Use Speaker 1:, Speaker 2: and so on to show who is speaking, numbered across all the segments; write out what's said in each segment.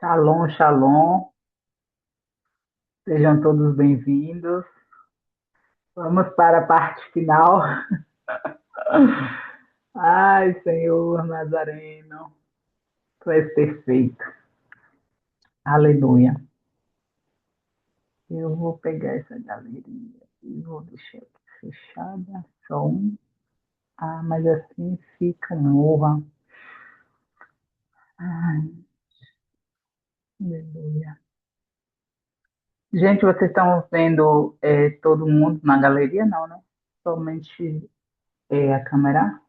Speaker 1: Shalom, shalom. Sejam todos bem-vindos. Vamos para a parte final. Ai, Senhor Nazareno, Tu és perfeito. Aleluia. Eu vou pegar essa galeria e vou deixar aqui fechada. Só um. Ah, mas assim fica uma honra. Ai, aleluia. Gente, vocês estão vendo todo mundo na galeria? Não, né? Somente a câmera?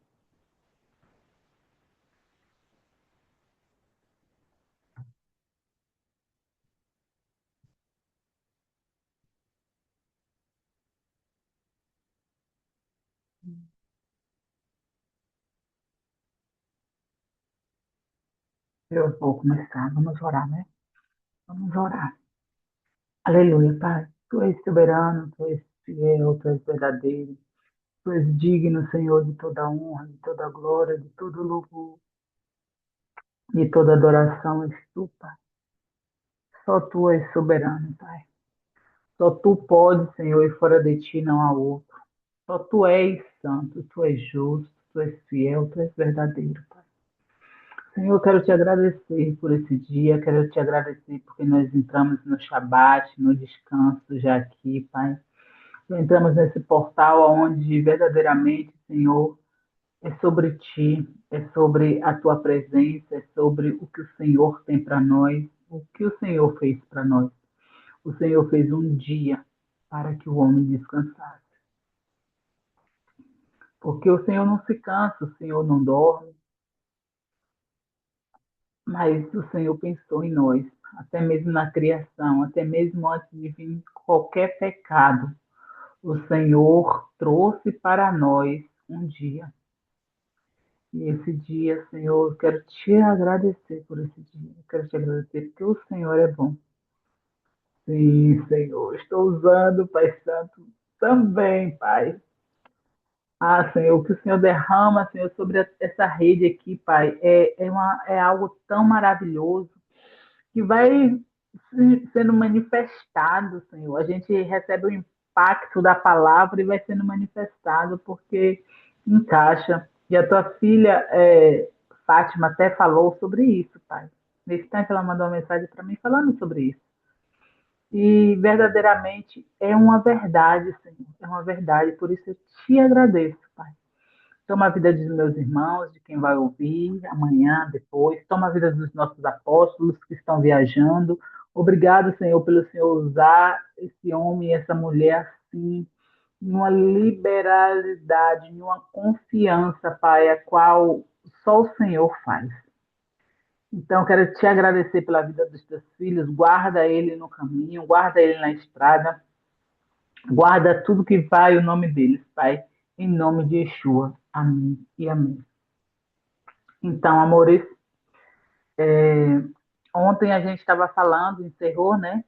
Speaker 1: Eu vou começar. Vamos orar, né? Vamos orar. Aleluia, Pai. Tu és soberano, tu és fiel, tu és verdadeiro. Tu és digno, Senhor, de toda honra, de toda glória, de todo louvor, de toda adoração. És tu, Pai. Só tu és soberano, Pai. Só tu podes, Senhor, e fora de ti não há outro. Só tu és santo, tu és justo, tu és fiel, tu és verdadeiro, Pai. Senhor, eu quero te agradecer por esse dia, quero te agradecer porque nós entramos no Shabat, no descanso já aqui, Pai. Entramos nesse portal onde verdadeiramente, Senhor, é sobre ti, é sobre a tua presença, é sobre o que o Senhor tem para nós, o que o Senhor fez para nós. O Senhor fez um dia para que o homem descansasse. Porque o Senhor não se cansa, o Senhor não dorme, mas o Senhor pensou em nós, até mesmo na criação, até mesmo antes de vir qualquer pecado. O Senhor trouxe para nós um dia. E esse dia, Senhor, eu quero te agradecer por esse dia. Eu quero te agradecer porque o Senhor é bom. Sim, Senhor, estou usando, Pai Santo, também, Pai. Ah, Senhor, o que o Senhor derrama, Senhor, sobre essa rede aqui, Pai, é algo tão maravilhoso que vai sendo manifestado, Senhor. A gente recebe o impacto da palavra e vai sendo manifestado porque encaixa. E a tua filha, Fátima, até falou sobre isso, Pai. Nesse tempo ela mandou uma mensagem para mim falando sobre isso. E verdadeiramente é uma verdade, Senhor. É uma verdade. Por isso eu te agradeço, Pai. Toma a vida dos meus irmãos, de quem vai ouvir amanhã, depois. Toma a vida dos nossos apóstolos que estão viajando. Obrigado, Senhor, pelo Senhor usar esse homem e essa mulher assim, numa liberalidade, numa confiança, Pai, a qual só o Senhor faz. Então, quero te agradecer pela vida dos teus filhos. Guarda ele no caminho, guarda ele na estrada, guarda tudo que vai o nome deles, Pai. Em nome de Yeshua. Amém e amém. Então, amores, ontem a gente estava falando, encerrou, né?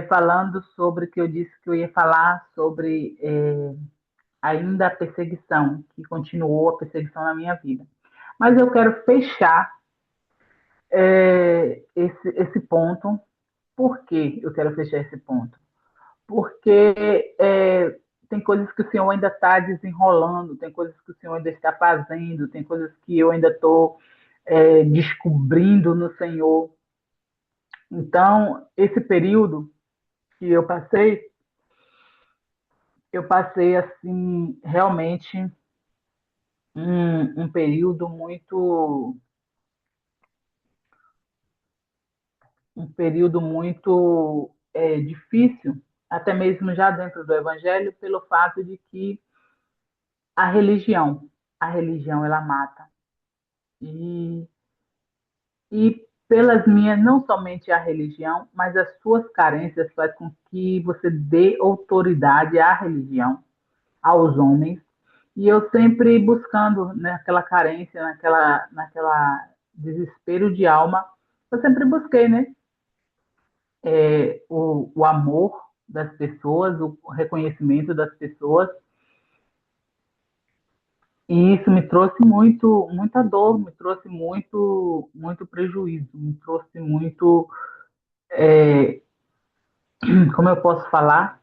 Speaker 1: Falando sobre que eu disse que eu ia falar sobre ainda a perseguição, que continuou a perseguição na minha vida. Mas eu quero fechar esse ponto. Por que eu quero fechar esse ponto? Porque tem coisas que o Senhor ainda está desenrolando, tem coisas que o Senhor ainda está fazendo, tem coisas que eu ainda estou descobrindo no Senhor. Então, esse período que eu passei assim, realmente um período muito difícil, até mesmo já dentro do Evangelho, pelo fato de que a religião, a religião ela mata. E, e pelas minhas, não somente a religião, mas as suas carências faz com que você dê autoridade à religião, aos homens. E eu sempre buscando naquela carência, naquela desespero de alma, eu sempre busquei, né? O amor das pessoas, o reconhecimento das pessoas. E isso me trouxe muita dor, me trouxe muito prejuízo, me trouxe muito, como eu posso falar,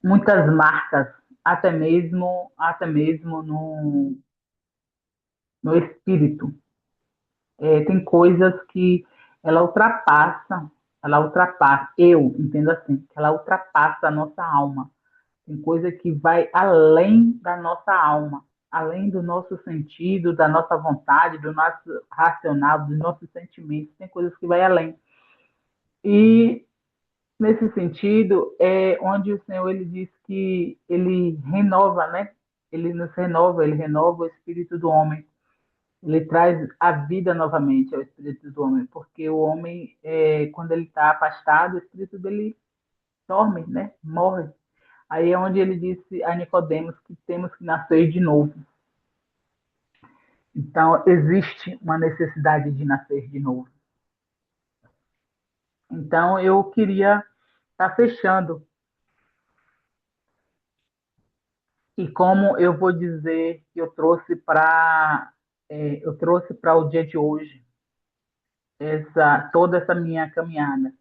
Speaker 1: muitas marcas, até mesmo no espírito. Tem coisas que ela ultrapassa, ela ultrapassa, eu entendo assim, que ela ultrapassa a nossa alma. Tem coisa que vai além da nossa alma, além do nosso sentido, da nossa vontade, do nosso racional, dos nossos sentimentos. Tem coisas que vai além. E nesse sentido é onde o Senhor ele diz que ele renova, né? Ele renova o espírito do homem. Ele traz a vida novamente ao espírito do homem, porque o homem, quando ele está afastado, o espírito dele dorme, né? Morre. Aí é onde ele disse a Nicodemos que temos que nascer de novo. Então, existe uma necessidade de nascer de novo. Então, eu queria estar fechando. E como eu vou dizer que eu trouxe para o dia de hoje toda essa minha caminhada,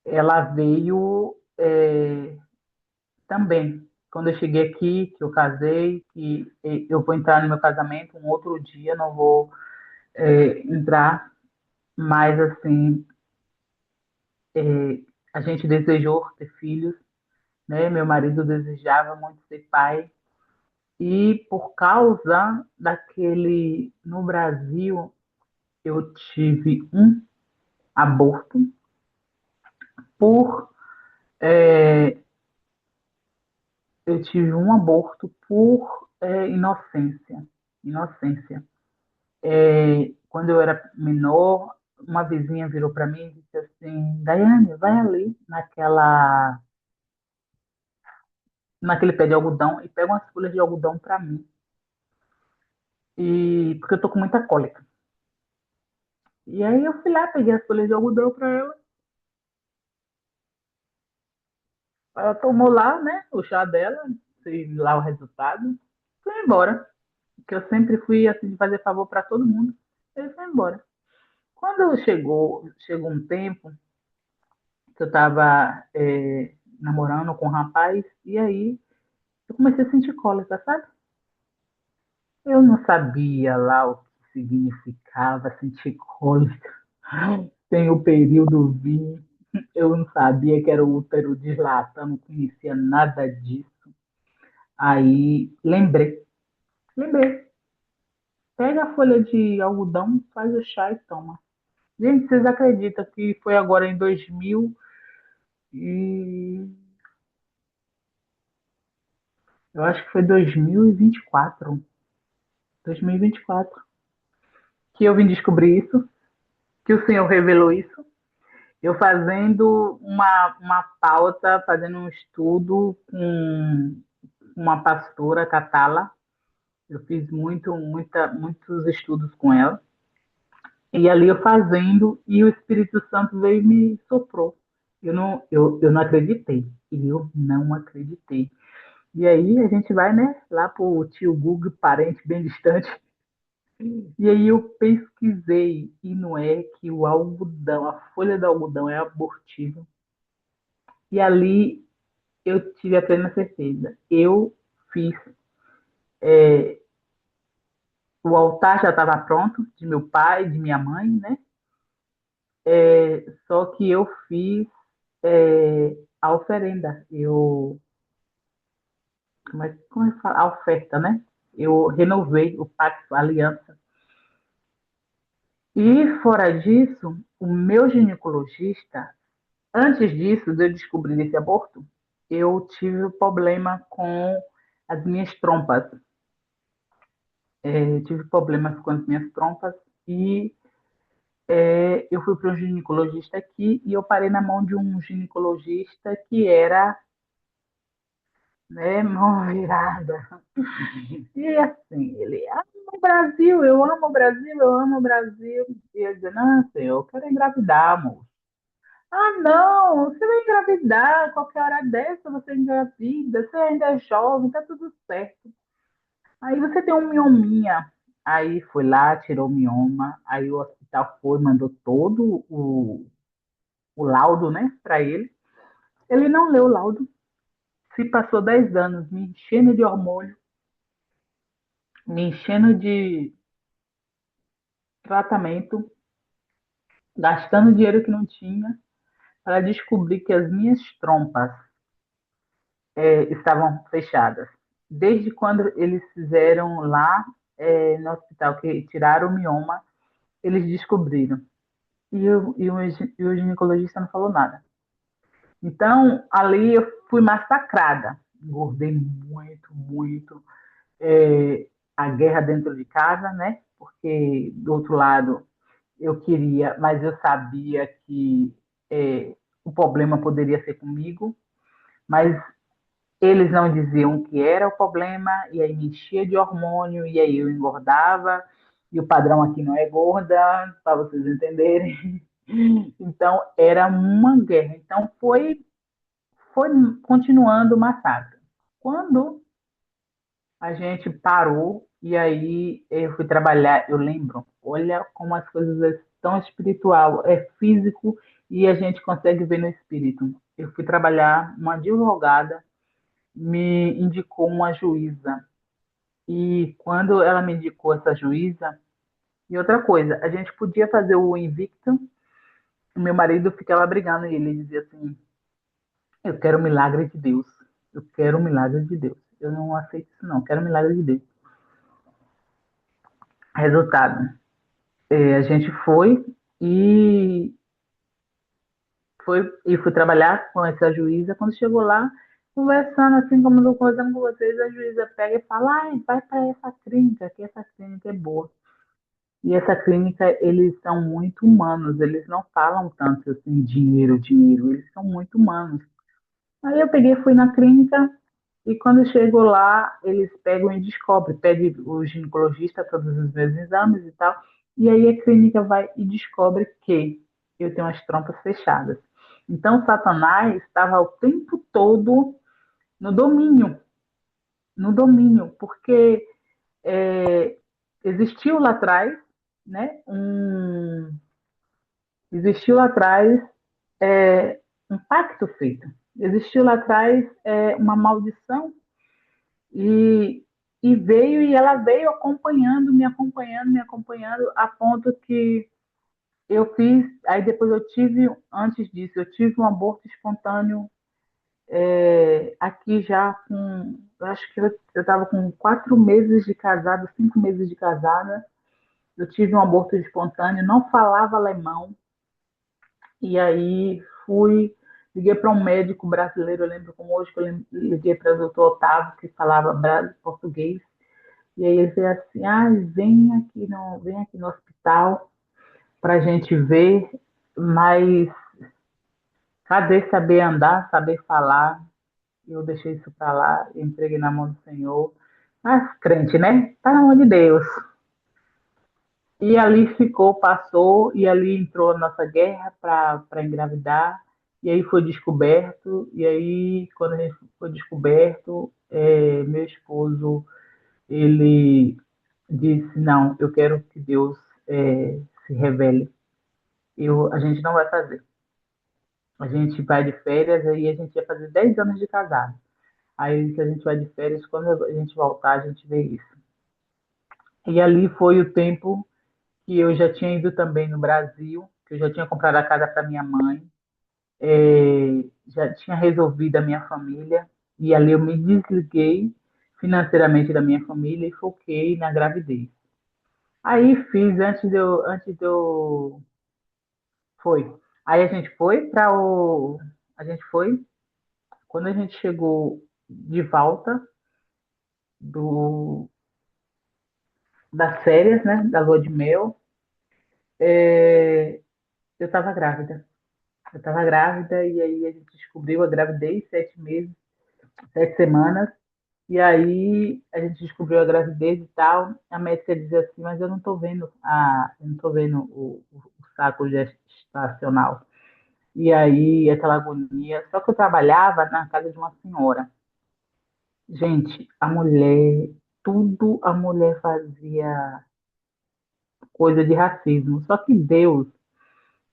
Speaker 1: ela veio também quando eu cheguei aqui, que eu casei, que eu vou entrar no meu casamento um outro dia, não vou entrar, mas assim a gente desejou ter filhos, né? Meu marido desejava muito ser pai. E por causa daquele, no Brasil, eu tive um aborto por, é, eu tive um aborto por inocência. Inocência. Quando eu era menor, uma vizinha virou para mim e disse assim: Daiane, vai ali naquele pé de algodão e pega umas folhas de algodão para mim. E porque eu tô com muita cólica. E aí eu fui lá, peguei as folhas de algodão para ela. Ela tomou lá, né, o chá dela, sei lá o resultado. Foi embora. Que eu sempre fui assim de fazer favor para todo mundo. Ele foi embora. Quando chegou um tempo que eu estava namorando com um rapaz, e aí eu comecei a sentir cólica, sabe? Eu não sabia lá o que significava sentir cólica. Tem o período vinho. Eu não sabia que era o útero dilatando, não conhecia nada disso. Aí lembrei. Pega a folha de algodão, faz o chá e toma. Gente, vocês acreditam que foi agora em 2000 e... Eu acho que foi 2024. 2024. Que eu vim descobrir isso, que o Senhor revelou isso. Eu fazendo uma pauta, fazendo um estudo com uma pastora, Catala. Eu fiz muitos estudos com ela. E ali eu fazendo, e o Espírito Santo veio e me soprou. Eu não acreditei. Eu não acreditei. E aí a gente vai, né, lá pro tio Google, parente bem distante. E aí eu pesquisei, e não é que o algodão, a folha do algodão é abortiva. E ali eu tive a plena certeza. Eu fiz, o altar já estava pronto, de meu pai, de minha mãe, né? Só que eu fiz a oferenda. Como é que fala? A oferta, né? Eu renovei o pacto, a aliança. E fora disso, o meu ginecologista, antes disso, de eu descobrir esse aborto, eu tive um problema com as minhas trompas. Tive problemas com as minhas trompas e eu fui para um ginecologista aqui e eu parei na mão de um ginecologista que era, né, mão virada. E assim, ele ama o Brasil, eu amo o Brasil, eu amo o Brasil. E eu dizia, não, senhor, eu quero engravidar, amor. Ah, não, você vai engravidar, qualquer hora dessa você engravida, você ainda é jovem, tá tudo certo. Aí você tem um miominha. Aí foi lá, tirou o mioma. Aí o hospital foi, mandou todo o laudo, né, para ele. Ele não leu o laudo. Se passou 10 anos me enchendo de hormônio, me enchendo de tratamento, gastando dinheiro que não tinha, para descobrir que as minhas trompas estavam fechadas. Desde quando eles fizeram lá no hospital, que tiraram o mioma, eles descobriram. E o ginecologista não falou nada. Então, ali eu fui massacrada. Engordei muito, muito. A guerra dentro de casa, né? Porque, do outro lado, eu queria, mas eu sabia que o problema poderia ser comigo, mas eles não diziam que era o problema, e aí me enchia de hormônio, e aí eu engordava, e o padrão aqui não é gorda, para vocês entenderem. Então, era uma guerra. Então, foi continuando o massacre. Quando a gente parou, e aí eu fui trabalhar, eu lembro, olha como as coisas tão espiritual, é físico, e a gente consegue ver no espírito. Eu fui trabalhar, uma advogada me indicou uma juíza. E quando ela me indicou essa juíza, e outra coisa, a gente podia fazer o invicto, o meu marido ficava brigando e ele dizia assim: eu quero o milagre de Deus, eu quero o milagre de Deus, eu não aceito isso, não, eu quero o milagre de Deus. Resultado, a gente e e fui trabalhar com essa juíza. Quando chegou lá, conversando assim como eu estou conversando com vocês, a juíza pega e fala: ai, vai para essa clínica, que essa clínica é boa. E essa clínica, eles são muito humanos, eles não falam tanto assim, dinheiro, dinheiro, eles são muito humanos. Aí eu peguei, fui na clínica, e quando chego lá, eles pegam e descobrem, pede o ginecologista todos os meus exames e tal, e aí a clínica vai e descobre que eu tenho as trompas fechadas. Então, Satanás estava o tempo todo no domínio, no domínio, porque existiu lá atrás, né, existiu lá atrás um pacto feito, existiu lá atrás uma maldição e, e veio e ela veio acompanhando, me acompanhando, me acompanhando, a ponto que eu fiz, aí depois eu tive, antes disso, eu tive um aborto espontâneo aqui já com, eu acho que eu estava com 4 meses de casada, 5 meses de casada, eu tive um aborto espontâneo, não falava alemão, e aí liguei para um médico brasileiro, eu lembro como hoje que eu liguei para o doutor Otávio, que falava português, e aí ele disse assim, vem aqui no hospital para a gente ver, mas cadê saber andar, saber falar? Eu deixei isso para lá, entreguei na mão do Senhor. Mas crente, né? Tá na mão de Deus. E ali ficou, passou, e ali entrou a nossa guerra para engravidar, e aí foi descoberto, e aí, quando a gente foi descoberto, meu esposo, ele disse, não, eu quero que Deus se revele. A gente não vai fazer. A gente vai de férias, aí a gente ia fazer 10 anos de casado. Aí, se a gente vai de férias, quando a gente voltar, a gente vê isso. E ali foi o tempo que eu já tinha ido também no Brasil, que eu já tinha comprado a casa para minha mãe, já tinha resolvido a minha família, e ali eu me desliguei financeiramente da minha família e foquei na gravidez. Aí fiz, foi. Aí a gente foi para a gente foi, quando a gente chegou de volta do, das férias, né, da lua de mel, eu estava grávida. Eu estava grávida e aí a gente descobriu a gravidez, 7 meses, 7 semanas. E aí a gente descobriu a gravidez e tal. A médica dizia assim, mas eu não tô vendo o saco gestacional. E aí aquela agonia. Só que eu trabalhava na casa de uma senhora. Gente, a mulher, tudo a mulher fazia coisa de racismo. Só que Deus,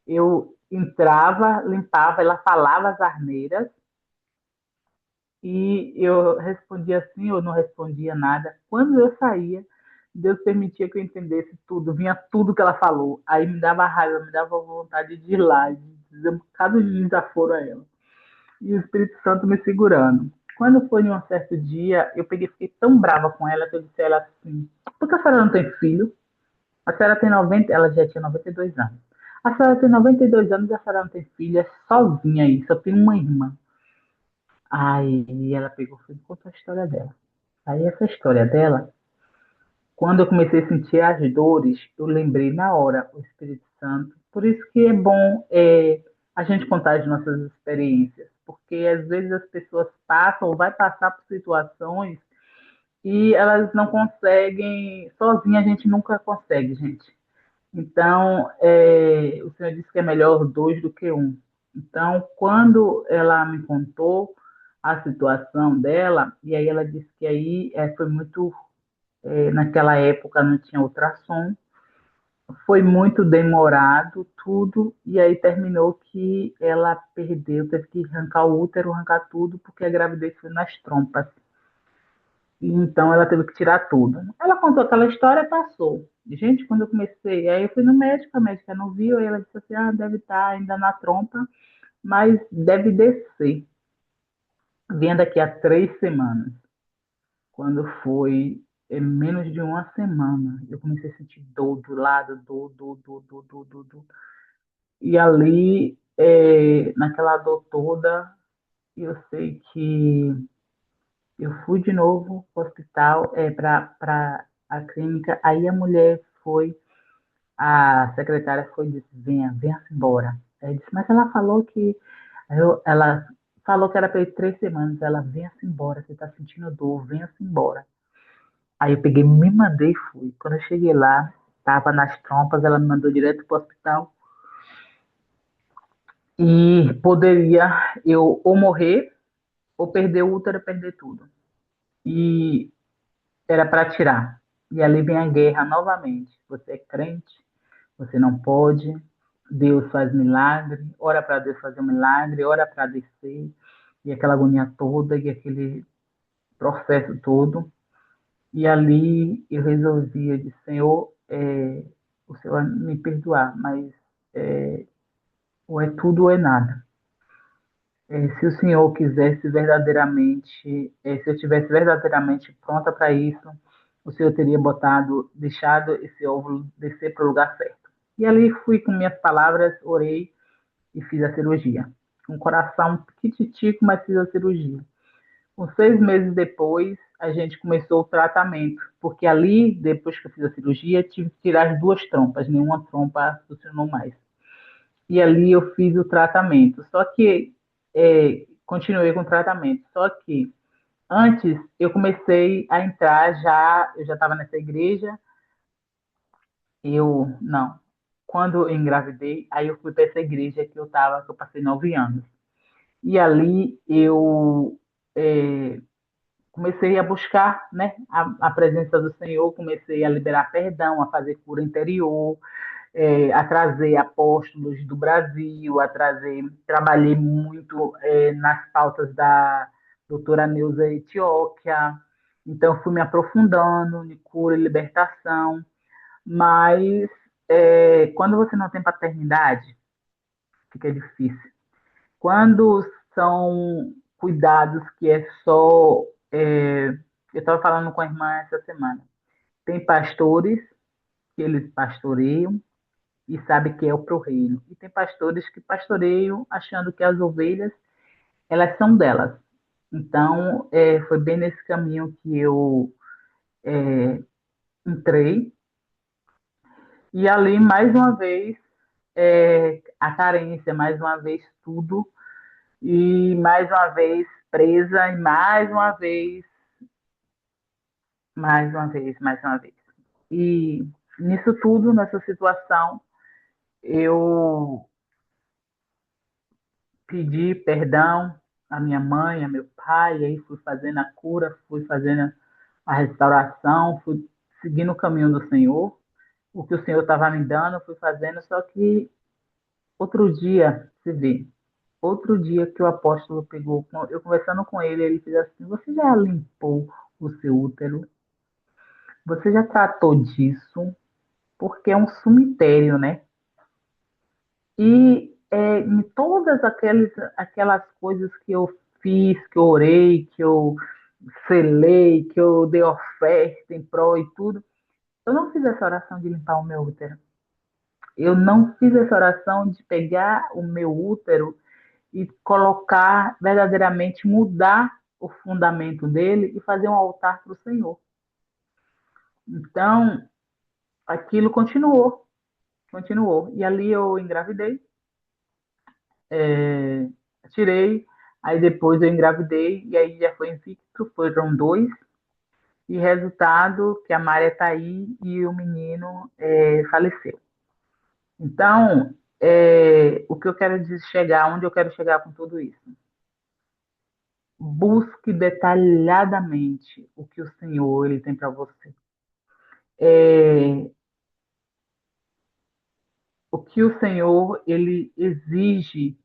Speaker 1: eu entrava, limpava, ela falava as asneiras e eu respondia sim ou não respondia nada. Quando eu saía, Deus permitia que eu entendesse tudo, vinha tudo que ela falou. Aí me dava raiva, me dava vontade de ir lá, de dizer um bocado de desaforo a ela. E o Espírito Santo me segurando. Quando foi em um certo dia, eu peguei, fiquei tão brava com ela que eu disse a ela assim: por que a senhora não tem filho? A senhora tem 90, ela já tinha 92 anos. A senhora tem 92 anos e a senhora não tem filha, sozinha aí, só tem uma irmã. Aí ela pegou e contou a história dela. Aí essa história dela, quando eu comecei a sentir as dores, eu lembrei na hora o Espírito Santo. Por isso que é bom a gente contar as nossas experiências, porque às vezes as pessoas passam ou vai passar por situações e elas não conseguem, sozinha a gente nunca consegue, gente. Então, o senhor disse que é melhor dois do que um. Então, quando ela me contou a situação dela, e aí ela disse que aí foi muito, naquela época não tinha ultrassom, foi muito demorado tudo, e aí terminou que ela perdeu, teve que arrancar o útero, arrancar tudo, porque a gravidez foi nas trompas. E então ela teve que tirar tudo. Ela contou aquela história e passou. Gente, quando eu comecei, aí eu fui no médico, a médica não viu, aí ela disse assim, deve estar ainda na trompa, mas deve descer. Vinha daqui a 3 semanas. Quando foi menos de uma semana, eu comecei a sentir dor do lado, dor. E ali, naquela dor toda, eu sei que eu fui de novo para o hospital, para a clínica. Aí a mulher foi, a secretária foi e disse: venha-se embora. Aí eu disse: mas ela falou que. Ela falou que era para ir 3 semanas. Ela: venha-se embora, você está sentindo dor, venha-se embora. Aí eu peguei, me mandei e fui. Quando eu cheguei lá, estava nas trompas, ela me mandou direto para o hospital. E poderia eu ou morrer, ou perder o útero, perder tudo. E era para tirar. E ali vem a guerra novamente. Você é crente, você não pode. Deus faz milagre, ora para Deus fazer um milagre, ora para descer, e aquela agonia toda, e aquele processo todo. E ali eu resolvi, eu disse: Senhor, o Senhor vai me perdoar, mas é, ou é tudo ou é nada. Se o Senhor quisesse verdadeiramente, se eu tivesse verdadeiramente pronta para isso, o Senhor teria deixado esse óvulo descer para o lugar certo. E ali fui com minhas palavras, orei e fiz a cirurgia. Com o coração piquititico, mas fiz a cirurgia. Com 6 meses depois, a gente começou o tratamento, porque ali, depois que eu fiz a cirurgia, tive que tirar as duas trompas, nenhuma trompa funcionou mais. E ali eu fiz o tratamento. Só que continuei com o tratamento. Só que antes eu comecei a entrar já, eu já estava nessa igreja, eu não. Quando eu engravidei, aí eu fui para essa igreja que eu estava, que eu passei 9 anos. E ali eu comecei a buscar, né, a presença do Senhor, comecei a liberar perdão, a fazer cura interior, a trazer apóstolos do Brasil, trabalhei muito nas pautas da doutora Neuza Etioquia, então fui me aprofundando em cura e libertação, mas quando você não tem paternidade, fica difícil. Quando são cuidados que é só. Eu estava falando com a irmã essa semana. Tem pastores que eles pastoreiam e sabe que é pro reino. E tem pastores que pastoreiam achando que as ovelhas, elas são delas. Então, foi bem nesse caminho que eu entrei. E ali, mais uma vez, a carência, mais uma vez, tudo. E mais uma vez, presa, e mais uma vez. E nisso tudo, nessa situação, eu pedi perdão à minha mãe, ao meu pai, e aí fui fazendo a cura, fui fazendo. a restauração, fui seguindo o caminho do Senhor, o que o Senhor estava me dando, eu fui fazendo, só que outro dia, se vê, outro dia que o apóstolo pegou, eu conversando com ele, ele fez assim: Você já limpou o seu útero? Você já tratou disso? Porque é um cemitério, né? E em todas aquelas coisas que eu fiz, que eu orei, que eu selei, que eu dei oferta em prol e tudo, eu não fiz essa oração de limpar o meu útero. Eu não fiz essa oração de pegar o meu útero e colocar verdadeiramente, mudar o fundamento dele e fazer um altar para o Senhor. Então, aquilo continuou, continuou. E ali eu engravidei, é, tirei, aí depois eu engravidei, e aí já foi invicto, foram dois, e resultado que a Maria está aí e o menino faleceu. Então, o que eu quero chegar, onde eu quero chegar com tudo isso? Busque detalhadamente o que o Senhor ele tem para você. É, o que o Senhor ele exige,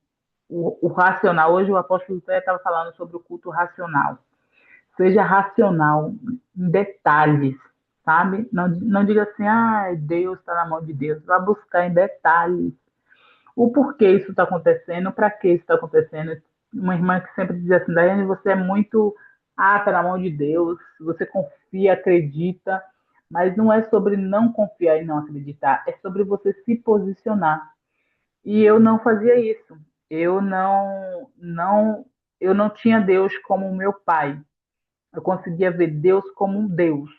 Speaker 1: o racional. Hoje o apóstolo Zé estava falando sobre o culto racional. Seja racional em detalhes, sabe? Não diga assim, Deus está na mão de Deus. Vá buscar em detalhes o porquê isso está acontecendo, para que isso está acontecendo. Uma irmã que sempre dizia assim: Daiane, você é muito, está na mão de Deus, você confia, acredita, mas não é sobre não confiar e não acreditar, é sobre você se posicionar. E eu não fazia isso. Eu eu não tinha Deus como meu pai. Eu conseguia ver Deus como um Deus,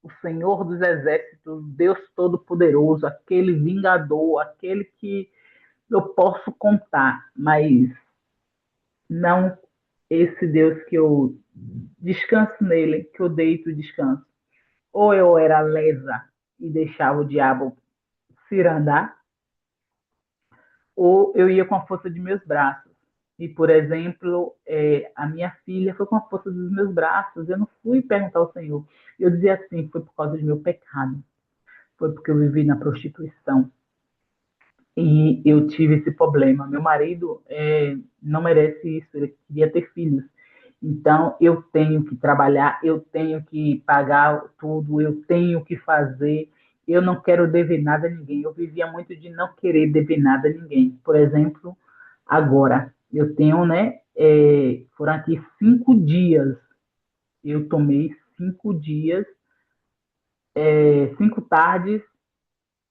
Speaker 1: o Senhor dos Exércitos, Deus Todo-Poderoso, aquele vingador, aquele que eu posso contar, mas não esse Deus que eu descanso nele, que eu deito e descanso. Ou eu era lesa e deixava o diabo cirandar, ou eu ia com a força de meus braços. E, por exemplo, a minha filha foi com a força dos meus braços. Eu não fui perguntar ao Senhor. Eu dizia assim: foi por causa do meu pecado. Foi porque eu vivi na prostituição. E eu tive esse problema. Meu marido não merece isso, ele queria ter filhos. Então, eu tenho que trabalhar, eu tenho que pagar tudo, eu tenho que fazer. Eu não quero dever nada a ninguém. Eu vivia muito de não querer dever nada a ninguém. Por exemplo, agora, eu tenho, né? Foram aqui 5 dias. Eu tomei 5 dias, 5 tardes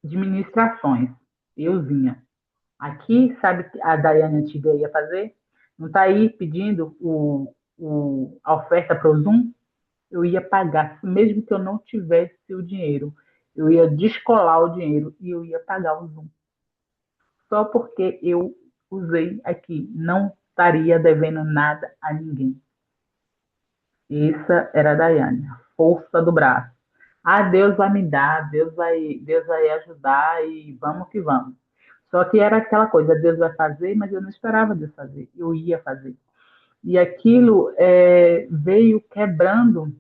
Speaker 1: de ministrações. Euzinha. Aqui, sabe o que a Daiane antiga ia fazer? Não está aí pedindo a oferta para o Zoom? Eu ia pagar, mesmo que eu não tivesse o dinheiro. Eu ia descolar o dinheiro e eu ia pagar o Zoom. Só porque eu usei aqui. Não estaria devendo nada a ninguém. Essa era a Daiane, a força do braço. Deus vai me dar, Deus vai ajudar e vamos que vamos. Só que era aquela coisa: Deus vai fazer, mas eu não esperava Deus fazer, eu ia fazer. E aquilo veio quebrando.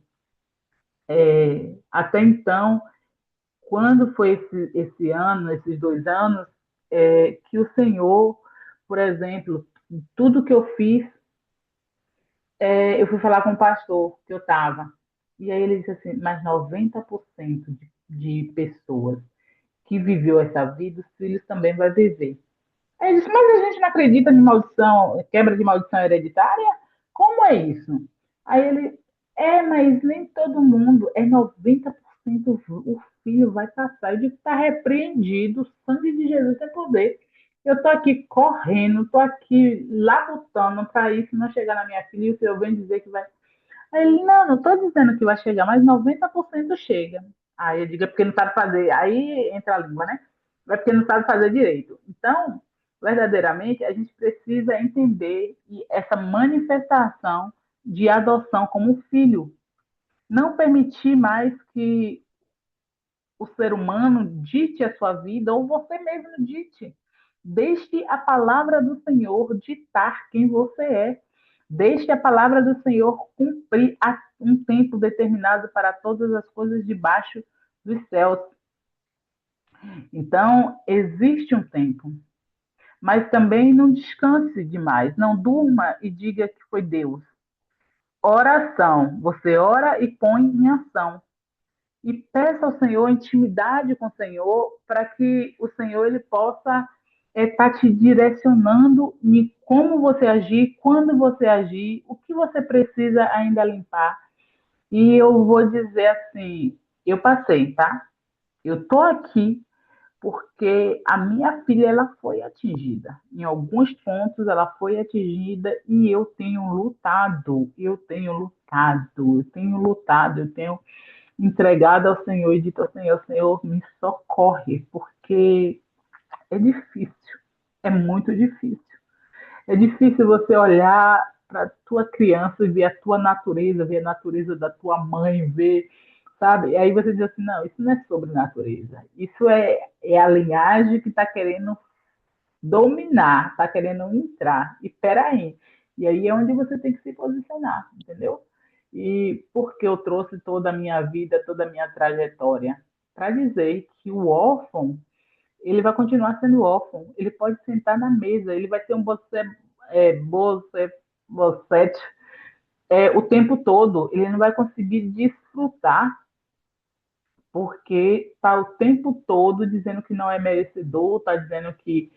Speaker 1: Até então, quando foi esse ano, esses 2 anos, que o Senhor, por exemplo, tudo que eu fiz, eu fui falar com o pastor que eu estava. E aí ele disse assim: mas 90% de pessoas que viveu essa vida, os filhos também vai viver. Aí ele disse: mas a gente não acredita em maldição, quebra de maldição hereditária? Como é isso? Aí ele: mas nem todo mundo, 90% o filho vai passar. Eu digo: está repreendido, o sangue de Jesus tem poder. Eu estou aqui correndo, estou aqui labutando para isso não chegar na minha filha, e o senhor vem dizer que vai. Aí ele: não estou dizendo que vai chegar, mas 90% chega. Aí eu digo: é porque não sabe fazer. Aí entra a língua, né? É porque não sabe fazer direito. Então, verdadeiramente, a gente precisa entender essa manifestação de adoção como filho. Não permitir mais que o ser humano dite a sua vida ou você mesmo dite. Deixe a palavra do Senhor ditar quem você é. Deixe a palavra do Senhor cumprir um tempo determinado para todas as coisas debaixo dos céus. Então, existe um tempo. Mas também não descanse demais, não durma e diga que foi Deus. Oração, você ora e põe em ação. E peça ao Senhor intimidade com o Senhor para que o Senhor ele possa estar te direcionando em como você agir, quando você agir, o que você precisa ainda limpar. E eu vou dizer assim, eu passei, tá? Eu tô aqui porque a minha filha ela foi atingida. Em alguns pontos ela foi atingida e eu tenho lutado, eu tenho entregado ao Senhor e dito ao Senhor, Senhor, me socorre, porque é difícil, é muito difícil. É difícil você olhar para a tua criança e ver a tua natureza, ver a natureza da tua mãe, ver, sabe? E aí você diz assim, não, isso não é sobre natureza. Isso é a linhagem que está querendo dominar, está querendo entrar. E peraí. E aí é onde você tem que se posicionar, entendeu? E porque eu trouxe toda a minha vida, toda a minha trajetória, para dizer que o órfão ele vai continuar sendo órfão. Ele pode sentar na mesa, ele vai ter um bocete o tempo todo. Ele não vai conseguir desfrutar porque está o tempo todo dizendo que não é merecedor, está dizendo que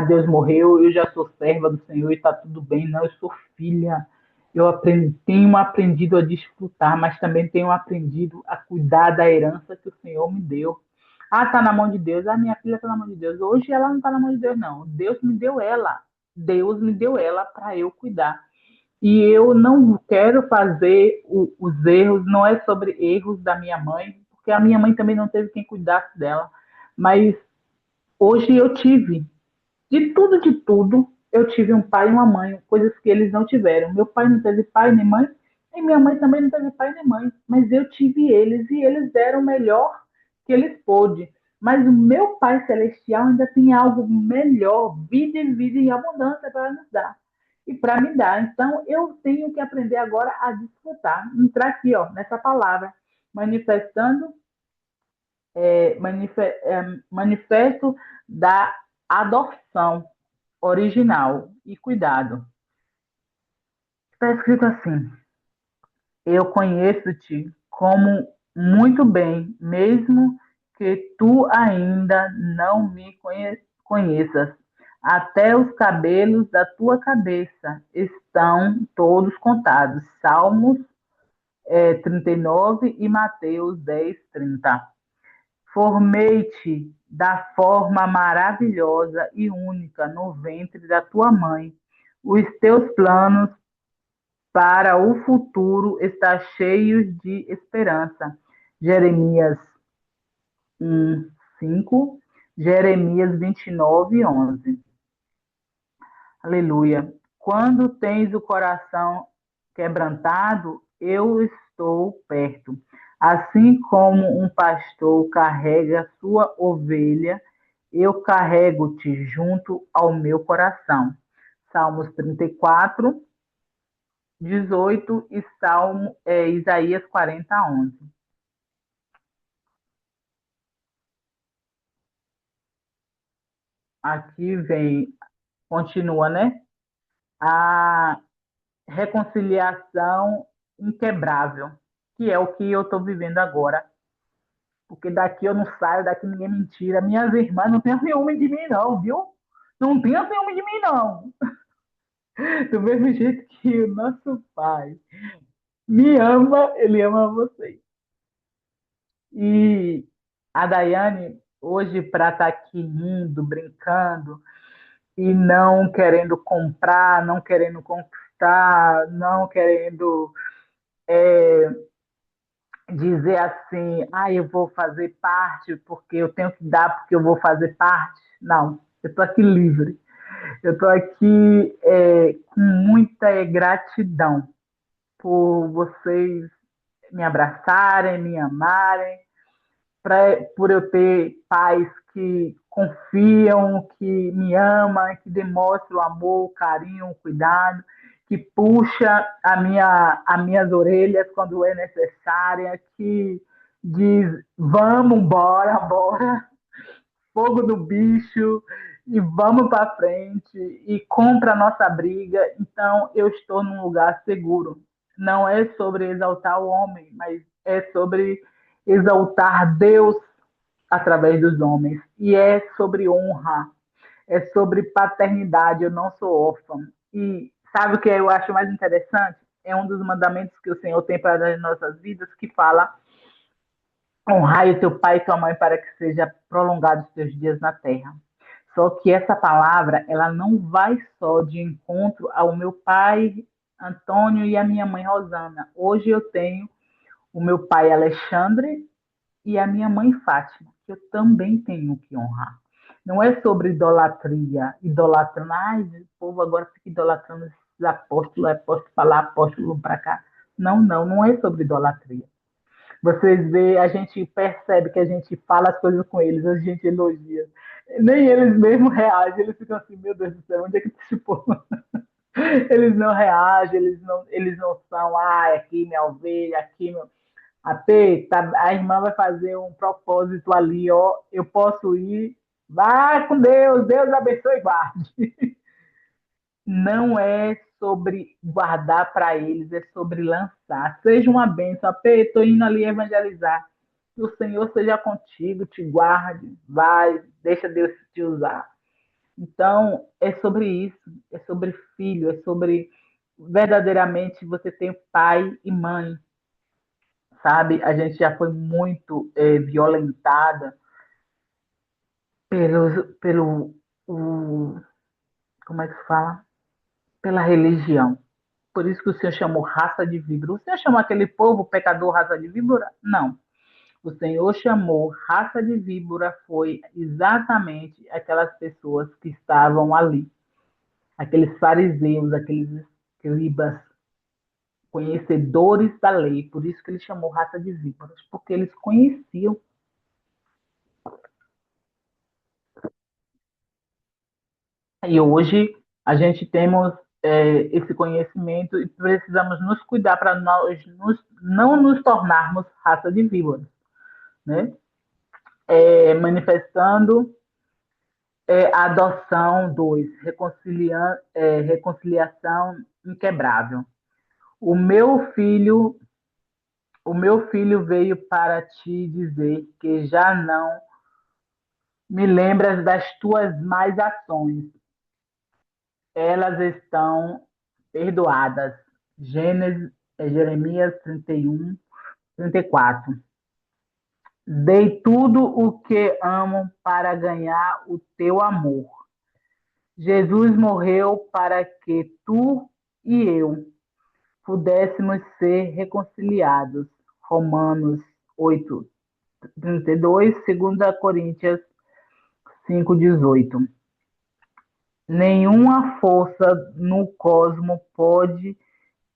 Speaker 1: Deus morreu, eu já sou serva do Senhor e está tudo bem. Não, eu sou filha. Eu aprendi, tenho aprendido a desfrutar, mas também tenho aprendido a cuidar da herança que o Senhor me deu. Tá na mão de Deus. Minha filha está na mão de Deus. Hoje ela não está na mão de Deus, não. Deus me deu ela. Deus me deu ela para eu cuidar. E eu não quero fazer os erros, não é sobre erros da minha mãe, porque a minha mãe também não teve quem cuidasse dela. Mas hoje eu tive, de tudo, eu tive um pai e uma mãe, coisas que eles não tiveram. Meu pai não teve pai nem mãe, e minha mãe também não teve pai nem mãe, mas eu tive eles e eles deram o melhor que eles pôde. Mas o meu Pai Celestial ainda tem algo melhor, vida e abundância para nos dar e para me dar. Então eu tenho que aprender agora a desfrutar, entrar aqui, ó, nessa palavra, manifestando, manifesto da adoção original e cuidado. Está escrito assim: eu conheço-te como muito bem, mesmo que tu ainda não me conheças. Até os cabelos da tua cabeça estão todos contados. Salmos 39 e Mateus 10, 30. Formei-te da forma maravilhosa e única no ventre da tua mãe. Os teus planos para o futuro está cheio de esperança. Jeremias 1, 5, Jeremias 29, 11. Aleluia. Quando tens o coração quebrantado, eu estou perto. Assim como um pastor carrega sua ovelha, eu carrego-te junto ao meu coração. Salmos 34, 18 e Isaías 40, 11. Aqui vem, continua, né? A reconciliação inquebrável, que é o que eu estou vivendo agora. Porque daqui eu não saio, daqui ninguém me tira. Minhas irmãs não têm ciúme de mim, não, viu? Não tenham ciúme de mim, não. Do mesmo jeito que o nosso Pai me ama, Ele ama vocês. E a Daiane, hoje, para estar aqui rindo, brincando, e não querendo comprar, não querendo conquistar, não querendo dizer assim, eu vou fazer parte porque eu tenho que dar porque eu vou fazer parte. Não, eu estou aqui livre. Eu estou aqui com muita gratidão por vocês me abraçarem, me amarem, por eu ter pais que confiam, que me amam, que demonstram o amor, o carinho, o cuidado, que puxa as minhas orelhas quando é necessária, que diz, vamos, bora, bora, fogo do bicho, e vamos para frente, e compra a nossa briga. Então, eu estou num lugar seguro. Não é sobre exaltar o homem, mas é sobre exaltar Deus através dos homens. E é sobre honra, é sobre paternidade. Eu não sou órfã. E sabe o que eu acho mais interessante? É um dos mandamentos que o Senhor tem para as nossas vidas, que fala: honrai o teu pai e tua mãe para que seja prolongado os teus dias na terra. Só que essa palavra, ela não vai só de encontro ao meu pai Antônio e à minha mãe Rosana. Hoje eu tenho o meu pai Alexandre e a minha mãe Fátima, que eu também tenho que honrar. Não é sobre idolatria, idolatrando, ai, o povo agora fica idolatrando esses apóstolos, apóstolo para lá, apóstolo para cá. Não, não, não é sobre idolatria. Vocês veem, a gente percebe que a gente fala as coisas com eles, a gente elogia. Nem eles mesmos reagem, eles ficam assim, meu Deus do céu, onde é que esse povo... Eles não reagem, eles não são, ah, aqui minha ovelha, aqui meu... Até tá, a irmã vai fazer um propósito ali, ó, eu posso ir, vai com Deus, Deus abençoe e guarde. Não é sobre guardar para eles, é sobre lançar. Seja uma bênção. Apê, estou indo ali evangelizar. Que o Senhor seja contigo, te guarde, vai, deixa Deus te usar. Então, é sobre isso, é sobre filho, é sobre verdadeiramente você ter pai e mãe, sabe? A gente já foi muito violentada pelo como é que se fala? Pela religião. Por isso que o Senhor chamou raça de víbora. O Senhor chamou aquele povo pecador raça de víbora? Não. O Senhor chamou raça de víbora foi exatamente aquelas pessoas que estavam ali. Aqueles fariseus, aqueles escribas, conhecedores da lei. Por isso que ele chamou raça de víboras, porque eles conheciam. E hoje a gente temos esse conhecimento e precisamos nos cuidar para nós não nos tornarmos raça de víboras, né? Manifestando a adoção, dois, reconciliação inquebrável. O meu filho, o meu filho veio para te dizer que já não me lembras das tuas más ações. Elas estão perdoadas. Jeremias 31, 34. Dei tudo o que amo para ganhar o teu amor. Jesus morreu para que tu e eu pudéssemos ser reconciliados. Romanos 8, 32, 2 Coríntios 5, 18. Nenhuma força no cosmo pode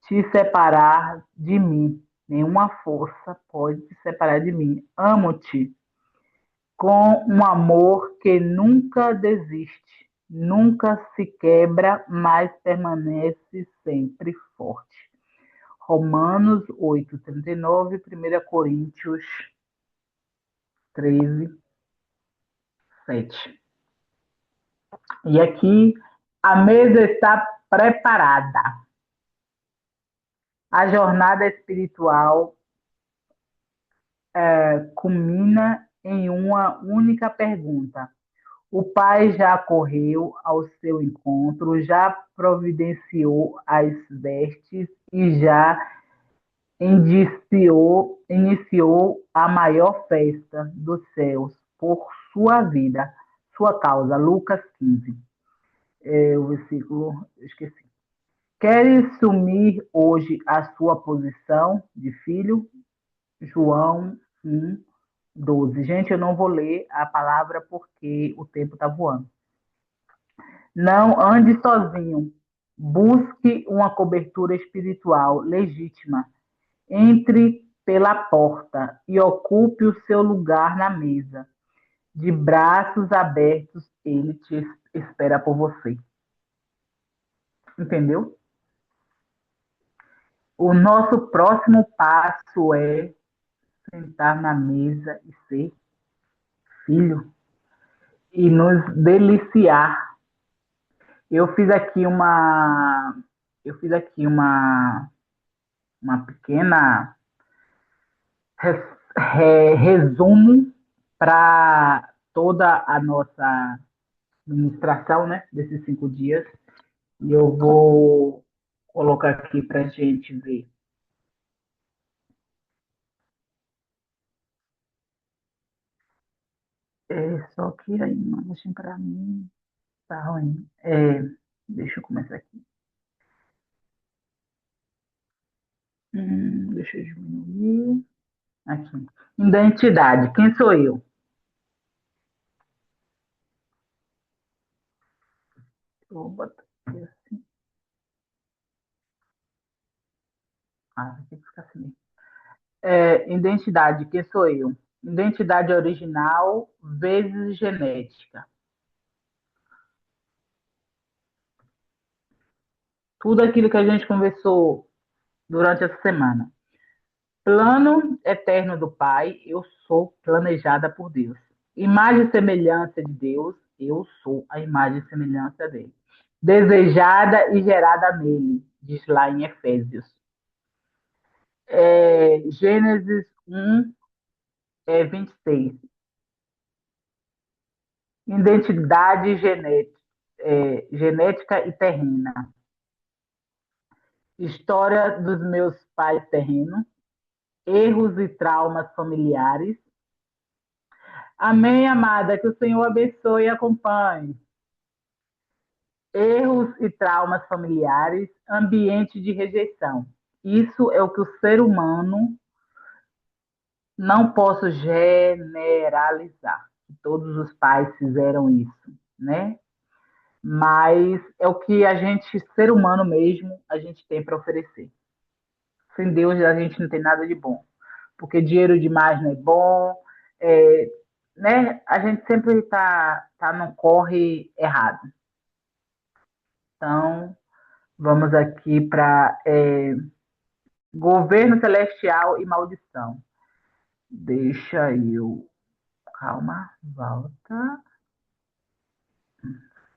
Speaker 1: te separar de mim. Nenhuma força pode te separar de mim. Amo-te com um amor que nunca desiste, nunca se quebra, mas permanece sempre forte. Romanos 8, 39, 1 Coríntios 13, 7. E aqui a mesa está preparada. A jornada espiritual culmina em uma única pergunta. O pai já correu ao seu encontro, já providenciou as vestes e já iniciou a maior festa dos céus por sua vida, sua causa. Lucas 15, o versículo, eu esqueci. Queres sumir hoje a sua posição de filho? João 1, 12. Gente, eu não vou ler a palavra porque o tempo está voando. Não ande sozinho. Busque uma cobertura espiritual legítima. Entre pela porta e ocupe o seu lugar na mesa. De braços abertos, ele te espera por você. Entendeu? O nosso próximo passo é sentar na mesa e ser filho e nos deliciar. Eu fiz aqui uma, eu fiz aqui uma pequena resumo para toda a nossa ministração, né, desses 5 dias. E eu vou colocar aqui para a gente ver. Só que a imagem para mim tá ruim. Deixa eu começar aqui. Deixa eu diminuir. Aqui. Identidade. Quem sou eu? Eu vou botar aqui assim. Vai ter que ficar assim. Identidade. Quem sou eu? Identidade original vezes genética. Tudo aquilo que a gente conversou durante essa semana. Plano eterno do Pai, eu sou planejada por Deus. Imagem e semelhança de Deus, eu sou a imagem e semelhança dele. Desejada e gerada nele, diz lá em Efésios. Gênesis 1, 26. Identidade genética e terrena. História dos meus pais terrenos. Erros e traumas familiares. Amém, amada. Que o Senhor abençoe e acompanhe. Erros e traumas familiares, ambiente de rejeição. Isso é o que o ser humano não posso generalizar. Todos os pais fizeram isso, né? Mas é o que a gente, ser humano mesmo, a gente tem para oferecer. Sem Deus a gente não tem nada de bom, porque dinheiro demais não é bom, é, né? A gente sempre tá no corre errado. Então, vamos aqui para governo celestial e maldição. Deixa eu. Calma, volta.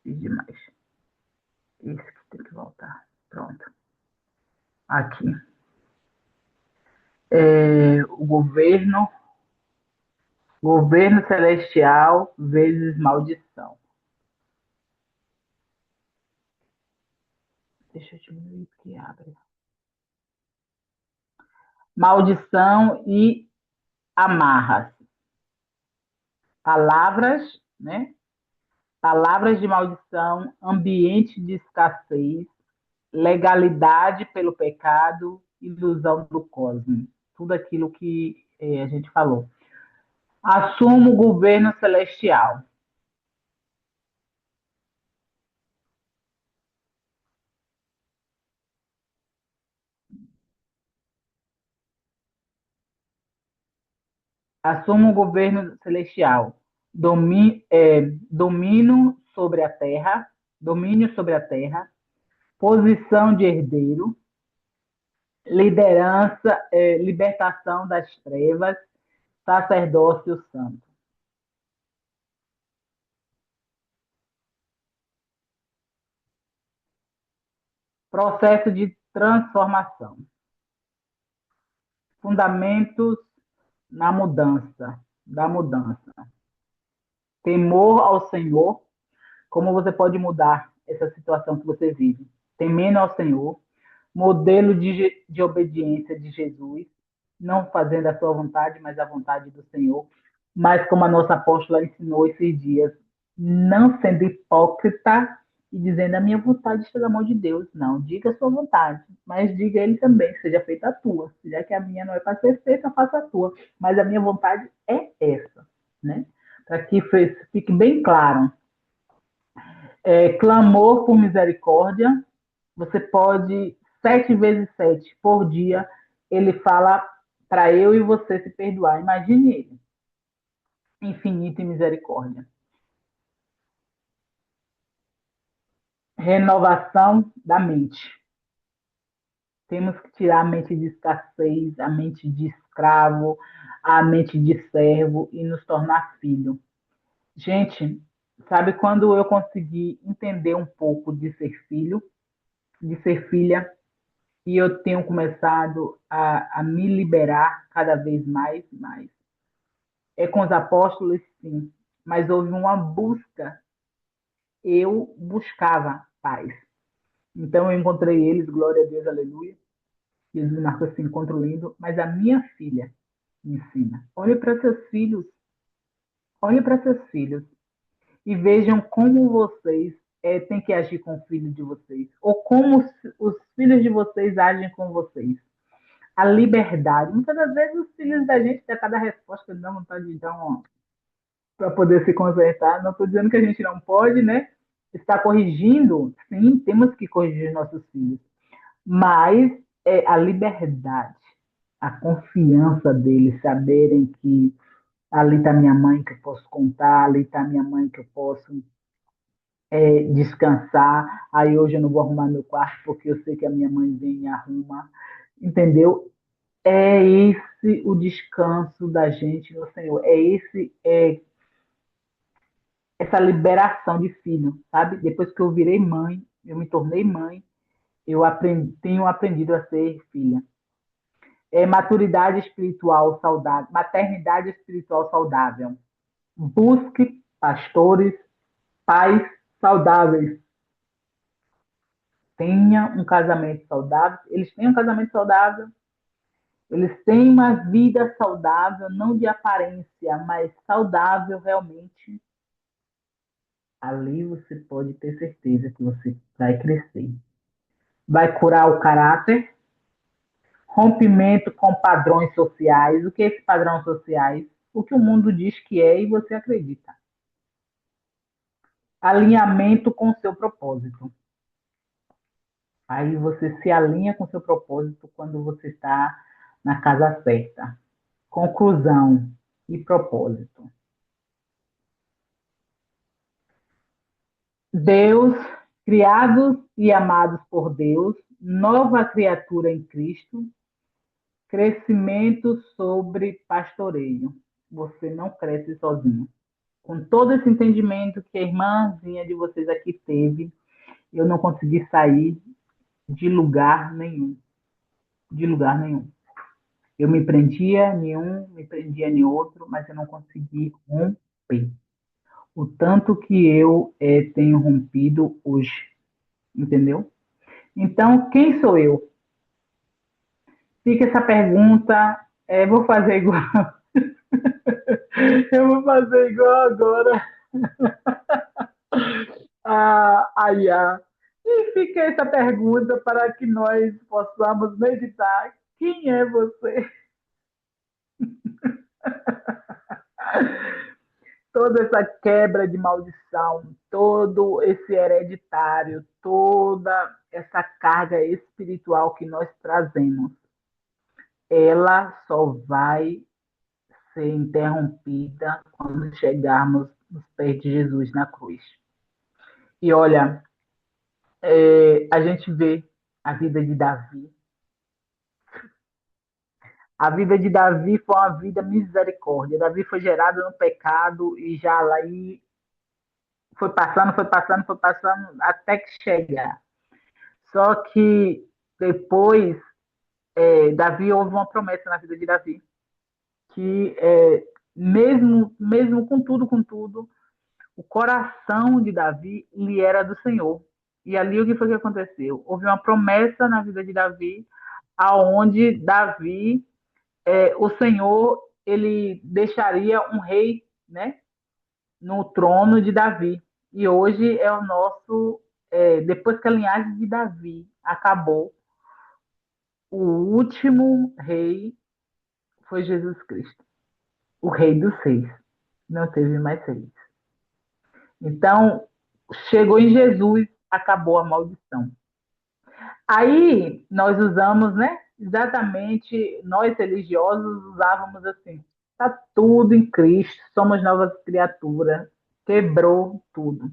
Speaker 1: E demais. Esse que tem que voltar. Pronto. Aqui. O governo celestial vezes maldição. Deixa eu diminuir que abre. Maldição e amarras. Palavras, né? Palavras de maldição, ambiente de escassez, legalidade pelo pecado, ilusão do cosmos. Tudo aquilo que a gente falou. Assumo o governo celestial. Assumo o governo celestial. Domínio sobre a terra, domínio sobre a terra, posição de herdeiro, liderança, libertação das trevas, sacerdócio santo. Processo de transformação. Fundamentos na mudança, da mudança. Temor ao Senhor, como você pode mudar essa situação que você vive? Temendo ao Senhor, modelo de obediência de Jesus, não fazendo a sua vontade, mas a vontade do Senhor. Mas como a nossa apóstola ensinou esses dias, não sendo hipócrita e dizendo a minha vontade está na mão de Deus. Não, diga a sua vontade, mas diga a ele também, seja feita a tua. Já que a minha não é para ser feita, faça a tua. Mas a minha vontade é essa, né? Para que fique bem claro. Clamor por misericórdia, você pode, 7 vezes 7 por dia, ele fala para eu e você se perdoar. Imagine ele, infinito em misericórdia. Renovação da mente. Temos que tirar a mente de escassez, a mente de escravo, a mente de servo e nos tornar filho. Gente, sabe quando eu consegui entender um pouco de ser filho, de ser filha, e eu tenho começado a me liberar cada vez mais, mais. É com os apóstolos, sim, mas houve uma busca. Eu buscava paz. Então eu encontrei eles, glória a Deus, aleluia. Jesus me marcou esse encontro lindo, mas a minha filha me ensina. Olhe para seus filhos e vejam como vocês têm que agir com o filho de vocês, ou como os filhos de vocês agem com vocês. A liberdade. Muitas das vezes os filhos da gente têm cada resposta que dá vontade de dar para poder se consertar. Não estou dizendo que a gente não pode, né? Está corrigindo, sim, temos que corrigir nossos filhos, mas é a liberdade, a confiança deles, saberem que ali está minha mãe que eu posso contar, ali está minha mãe que eu posso descansar. Aí hoje eu não vou arrumar meu quarto porque eu sei que a minha mãe vem e arruma, entendeu? É esse o descanso da gente no Senhor. Essa liberação de filho, sabe? Depois que eu virei mãe, eu me tornei mãe, tenho aprendido a ser filha. Maturidade espiritual saudável, maternidade espiritual saudável. Busque pastores, pais saudáveis. Tenha um casamento saudável. Eles têm um casamento saudável. Eles têm uma vida saudável, não de aparência, mas saudável realmente. Ali você pode ter certeza que você vai crescer. Vai curar o caráter, rompimento com padrões sociais. O que é esse padrão sociais? O que o mundo diz que é e você acredita. Alinhamento com o seu propósito. Aí você se alinha com o seu propósito quando você está na casa certa. Conclusão e propósito. Deus, criados e amados por Deus, nova criatura em Cristo, crescimento sobre pastoreio. Você não cresce sozinho. Com todo esse entendimento que a irmãzinha de vocês aqui teve, eu não consegui sair de lugar nenhum. De lugar nenhum. Eu me prendia em um, me prendia em outro, mas eu não consegui romper. O tanto que eu tenho rompido hoje, entendeu? Então, quem sou eu? Fica essa pergunta, vou fazer igual, eu vou fazer igual agora a Iá. E fica essa pergunta para que nós possamos meditar. Quem é você? Toda essa quebra de maldição, todo esse hereditário, toda essa carga espiritual que nós trazemos, ela só vai ser interrompida quando chegarmos nos pés de Jesus na cruz. E olha, a gente vê a vida de Davi. A vida de Davi foi uma vida misericórdia. Davi foi gerado no pecado e já lá aí foi passando até que chegar. Só que depois, Davi houve uma promessa na vida de Davi, que mesmo com tudo, o coração de Davi lhe era do Senhor. E ali o que foi que aconteceu? Houve uma promessa na vida de Davi, aonde Davi, o Senhor, ele deixaria um rei, né, no trono de Davi. E hoje é o nosso, depois que a linhagem de Davi acabou, o último rei foi Jesus Cristo, o rei dos reis. Não teve mais reis. Então, chegou em Jesus, acabou a maldição. Aí nós usamos, né? Exatamente, nós religiosos usávamos assim: está tudo em Cristo, somos novas criaturas, quebrou tudo.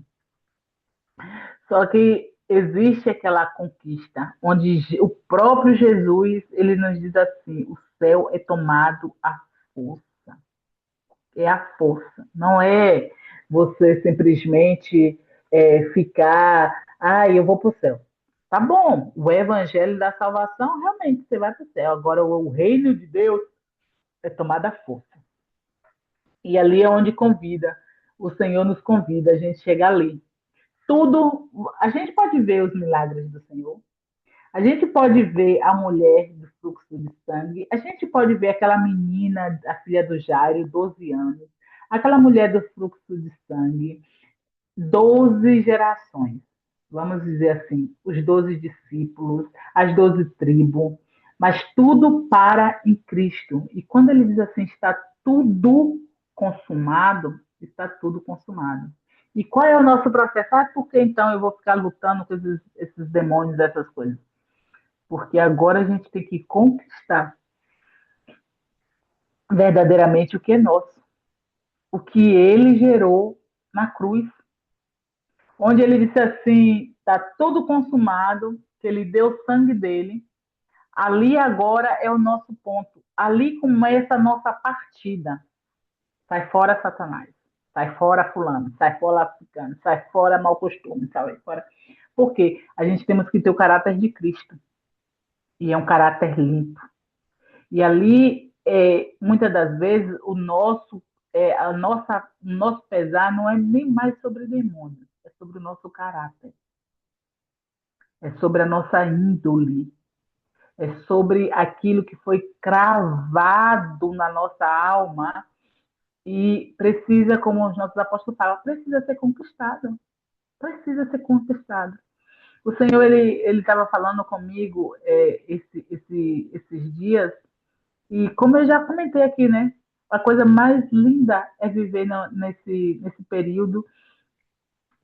Speaker 1: Só que existe aquela conquista onde o próprio Jesus, ele nos diz assim, o céu é tomado à força, é a força, não é você simplesmente ficar, eu vou para o céu. Tá bom, o evangelho da salvação, realmente, você vai para o céu. Agora, o reino de Deus é tomado à força. E ali é onde convida, o Senhor nos convida, a gente chega ali. Tudo, a gente pode ver os milagres do Senhor, a gente pode ver a mulher do fluxo de sangue, a gente pode ver aquela menina, a filha do Jairo, 12 anos, aquela mulher do fluxo de sangue, 12 gerações, vamos dizer assim, os 12 discípulos, as 12 tribos, mas tudo para em Cristo. E quando ele diz assim, está tudo consumado, está tudo consumado. E qual é o nosso processo? Por que então eu vou ficar lutando com esses demônios, essas coisas? Porque agora a gente tem que conquistar verdadeiramente o que é nosso, o que ele gerou na cruz, onde ele disse assim: está tudo consumado, que ele deu o sangue dele. Ali agora é o nosso ponto. Ali começa a nossa partida. Sai fora Satanás, sai fora fulano, sai fora africano, sai fora mau costume, sai fora. Porque a gente temos que ter o caráter de Cristo. E é um caráter limpo. E ali, muitas das vezes, o nosso pesar não é nem mais sobre demônios, é sobre o nosso caráter, é sobre a nossa índole, é sobre aquilo que foi cravado na nossa alma e precisa, como os nossos apóstolos falam, precisa ser conquistado, precisa ser conquistado. O Senhor, ele estava falando comigo esses dias. E como eu já comentei aqui, né? A coisa mais linda é viver nesse período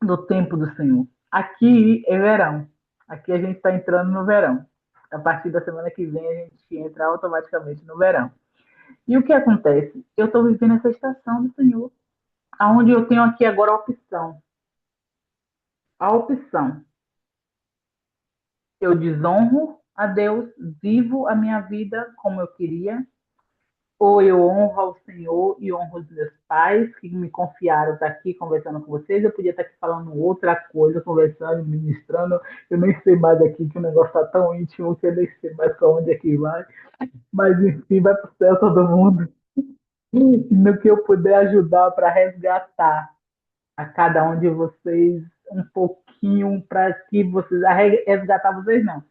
Speaker 1: do tempo do Senhor. Aqui é verão. Aqui a gente está entrando no verão. A partir da semana que vem a gente entra automaticamente no verão. E o que acontece? Eu estou vivendo essa estação do Senhor, aonde eu tenho aqui agora a opção. A opção. Eu desonro a Deus, vivo a minha vida como eu queria, ou eu honro ao Senhor e honro os meus pais que me confiaram estar aqui conversando com vocês. Eu podia estar aqui falando outra coisa, conversando, ministrando. Eu nem sei mais aqui que o negócio está tão íntimo que eu nem sei mais para onde é que vai. Mas enfim, vai para o céu todo mundo. No que eu puder ajudar para resgatar a cada um de vocês um pouquinho para que vocês resgatar vocês não,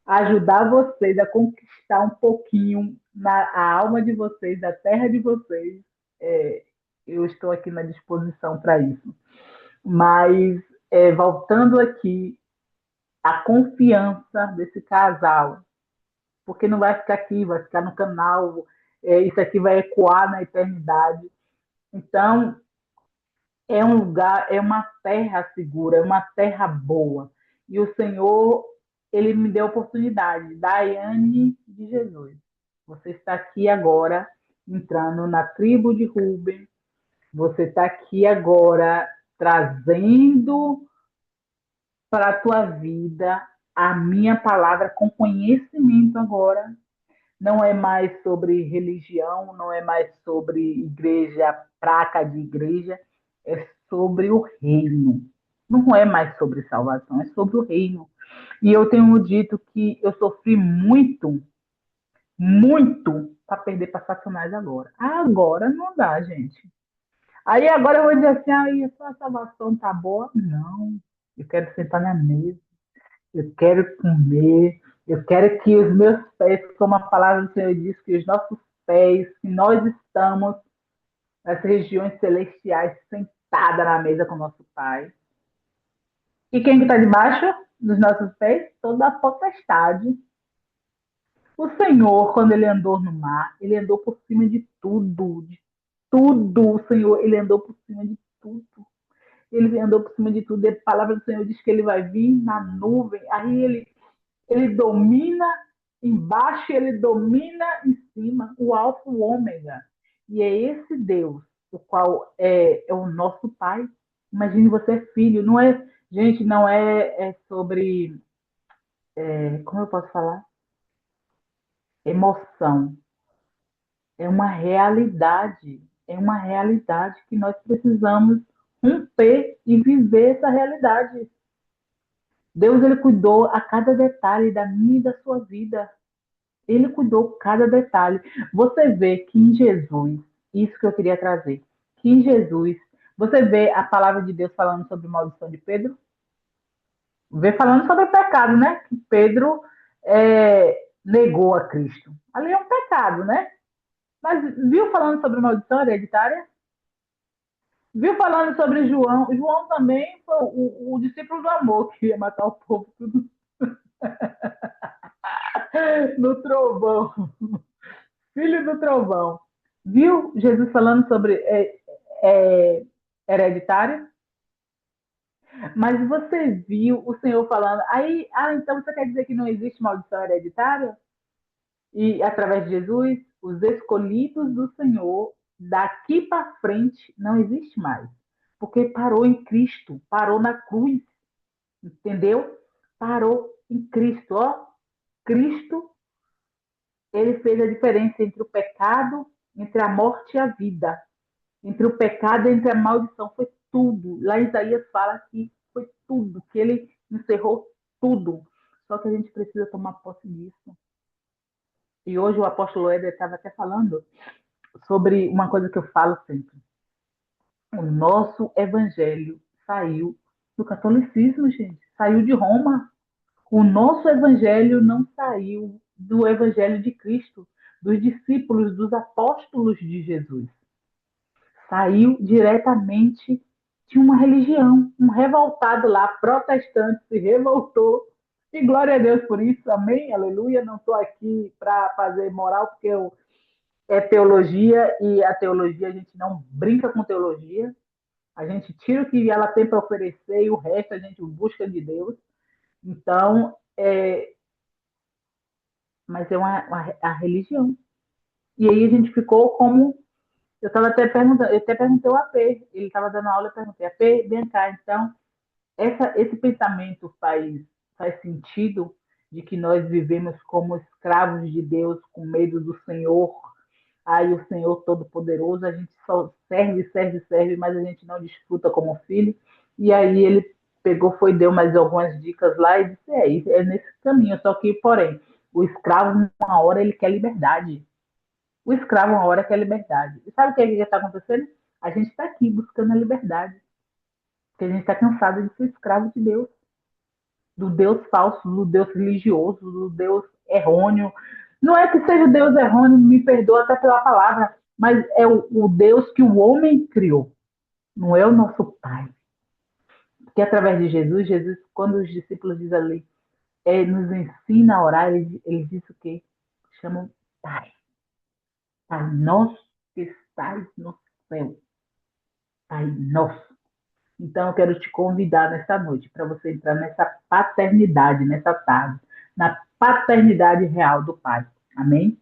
Speaker 1: ajudar vocês a conquistar um pouquinho a alma de vocês, da terra de vocês, é, eu estou aqui na disposição para isso. Mas, voltando aqui, a confiança desse casal, porque não vai ficar aqui, vai ficar no canal, isso aqui vai ecoar na eternidade. Então, é um lugar, é uma terra segura, é uma terra boa. E o Senhor, ele me deu a oportunidade. Daiane de Jesus, você está aqui agora entrando na tribo de Ruben, você está aqui agora trazendo para a tua vida a minha palavra com conhecimento agora. Não é mais sobre religião, não é mais sobre igreja, placa de igreja, é sobre o reino. Não é mais sobre salvação, é sobre o reino. E eu tenho dito que eu sofri muito, muito para perder para Satanás agora. Agora não dá, gente. Aí agora eu vou dizer assim, a salvação tá boa? Não. Eu quero sentar na mesa, eu quero comer, eu quero que os meus pés, como a palavra do Senhor diz, que os nossos pés, que nós estamos nas regiões celestiais, sentada na mesa com o nosso Pai. E quem que está debaixo dos nossos pés? Toda a potestade. O Senhor, quando ele andou no mar, ele andou por cima de tudo, de tudo. O Senhor, ele andou por cima de tudo. Ele andou por cima de tudo. A palavra do Senhor diz que ele vai vir na nuvem. Aí ele domina embaixo, ele domina em cima, o alfa, o ômega. E é esse Deus, o qual é o nosso Pai. Imagine você é filho, não é? Gente, não é sobre, como eu posso falar? Emoção. É uma realidade que nós precisamos romper e viver essa realidade. Deus, ele cuidou a cada detalhe da minha e da sua vida. Ele cuidou cada detalhe. Você vê que em Jesus, isso que eu queria trazer, que em Jesus, você vê a palavra de Deus falando sobre a maldição de Pedro? Vê falando sobre o pecado, né? Que Pedro negou a Cristo. Ali é um pecado, né? Mas viu falando sobre maldição hereditária? Viu falando sobre João? João também foi o discípulo do amor que ia matar o povo tudo no trovão, filho do trovão. Viu Jesus falando sobre é, hereditário? Mas você viu o Senhor falando, aí, então você quer dizer que não existe maldição hereditária? E através de Jesus, os escolhidos do Senhor, daqui para frente, não existe mais. Porque parou em Cristo, parou na cruz, entendeu? Parou em Cristo, ó. Cristo, ele fez a diferença entre o pecado, entre a morte e a vida. Entre o pecado e entre a maldição. Foi tudo. Lá Isaías fala que foi tudo, que ele encerrou tudo. Só que a gente precisa tomar posse disso. E hoje o apóstolo Éder estava até falando sobre uma coisa que eu falo sempre. O nosso evangelho saiu do catolicismo, gente. Saiu de Roma. O nosso evangelho não saiu do evangelho de Cristo, dos discípulos, dos apóstolos de Jesus. Saiu diretamente de uma religião. Um revoltado lá, protestante, se revoltou. E glória a Deus por isso, amém, aleluia. Não estou aqui para fazer moral, porque é teologia e a teologia a gente não brinca com teologia. A gente tira o que ela tem para oferecer e o resto a gente busca de Deus. Então, mas é a religião. E aí a gente ficou como. Eu estava até perguntando, eu até perguntei ao AP, ele estava dando aula, eu perguntei, AP, vem cá, então, esse pensamento faz sentido de que nós vivemos como escravos de Deus, com medo do Senhor, aí o Senhor Todo-Poderoso, a gente só serve, serve, serve, mas a gente não desfruta como filho. E aí ele pegou, foi, deu mais algumas dicas lá e disse, é nesse caminho, só que, porém, o escravo, uma hora, ele quer liberdade. O escravo, uma hora, quer liberdade. E sabe o que está acontecendo? A gente está aqui buscando a liberdade, porque a gente está cansado de ser escravo de Deus, do Deus falso, do Deus religioso, do Deus errôneo. Não é que seja o Deus errôneo, me perdoa até pela palavra, mas é o Deus que o homem criou, não é o nosso Pai. Porque através de Jesus, quando os discípulos dizem ali, nos ensina a orar, ele diz o quê? Chamam Pai. Pai nosso que estás no céu. Pai nosso. Então, eu quero te convidar nessa noite para você entrar nessa paternidade, nessa tarde, na paternidade real do Pai. Amém?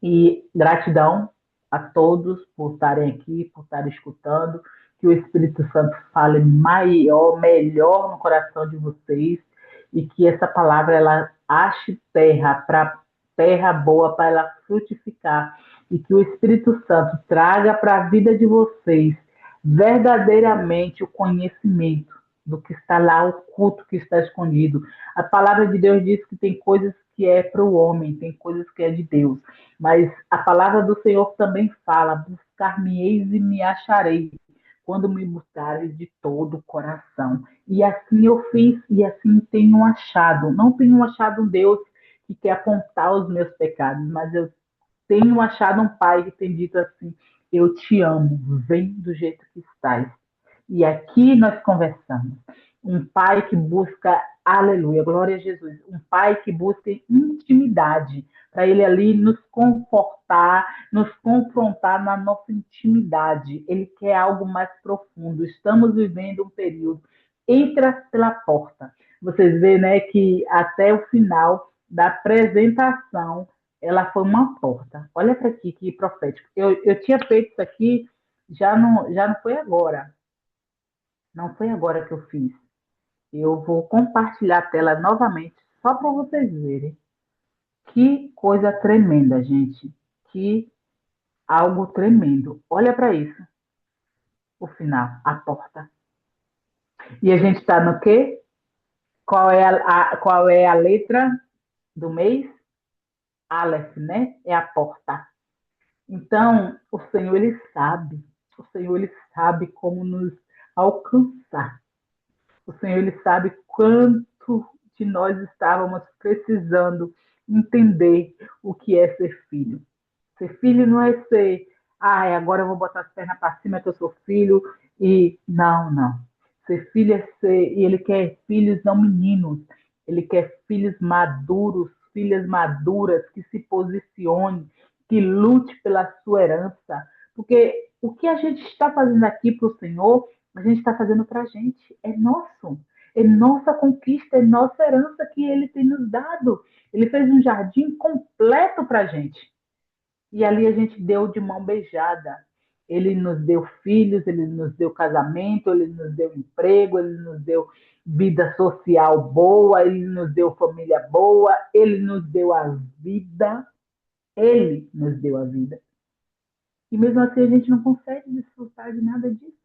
Speaker 1: E gratidão a todos por estarem aqui, por estarem escutando. Que o Espírito Santo fale maior, melhor no coração de vocês e que essa palavra ela ache terra boa para ela frutificar e que o Espírito Santo traga para a vida de vocês verdadeiramente o conhecimento do que está lá oculto, que está escondido. A palavra de Deus diz que tem coisas que é para o homem, tem coisas que é de Deus. Mas a palavra do Senhor também fala: buscar-me-eis e me acharei, quando me buscares de todo o coração. E assim eu fiz, e assim tenho achado. Não tenho achado um Deus que quer apontar os meus pecados, mas eu tenho achado um pai que tem dito assim: eu te amo, vem do jeito que estás. E aqui nós conversamos. Um pai que busca, aleluia, glória a Jesus. Um pai que busca intimidade, para ele ali nos confortar, nos confrontar na nossa intimidade. Ele quer algo mais profundo. Estamos vivendo um período. Entra pela porta. Vocês veem, né, que até o final da apresentação ela foi uma porta. Olha para aqui, que profético. Eu tinha feito isso aqui, já não foi agora. Não foi agora que eu fiz. Eu vou compartilhar a tela novamente, só para vocês verem. Que coisa tremenda, gente. Que algo tremendo. Olha para isso, o final, a porta. E a gente está no quê? Qual é a letra do mês? Aleph, né? É a porta. Então, o Senhor, Ele sabe. O Senhor, Ele sabe como nos alcançar. O Senhor, Ele sabe quanto de nós estávamos precisando entender o que é ser filho. Ser filho não é ser, agora eu vou botar as pernas para cima que eu sou filho. E não, não. Ser filho é ser, e ele quer filhos, não meninos. Ele quer filhos maduros, filhas maduras, que se posicione, que lute pela sua herança. Porque o que a gente está fazendo aqui para o Senhor, a gente está fazendo para a gente. É nosso. É nossa conquista, é nossa herança que Ele tem nos dado. Ele fez um jardim completo para a gente. E ali a gente deu de mão beijada. Ele nos deu filhos, ele nos deu casamento, ele nos deu emprego, ele nos deu vida social boa, ele nos deu família boa, ele nos deu a vida, ele nos deu a vida. E mesmo assim a gente não consegue desfrutar de nada disso,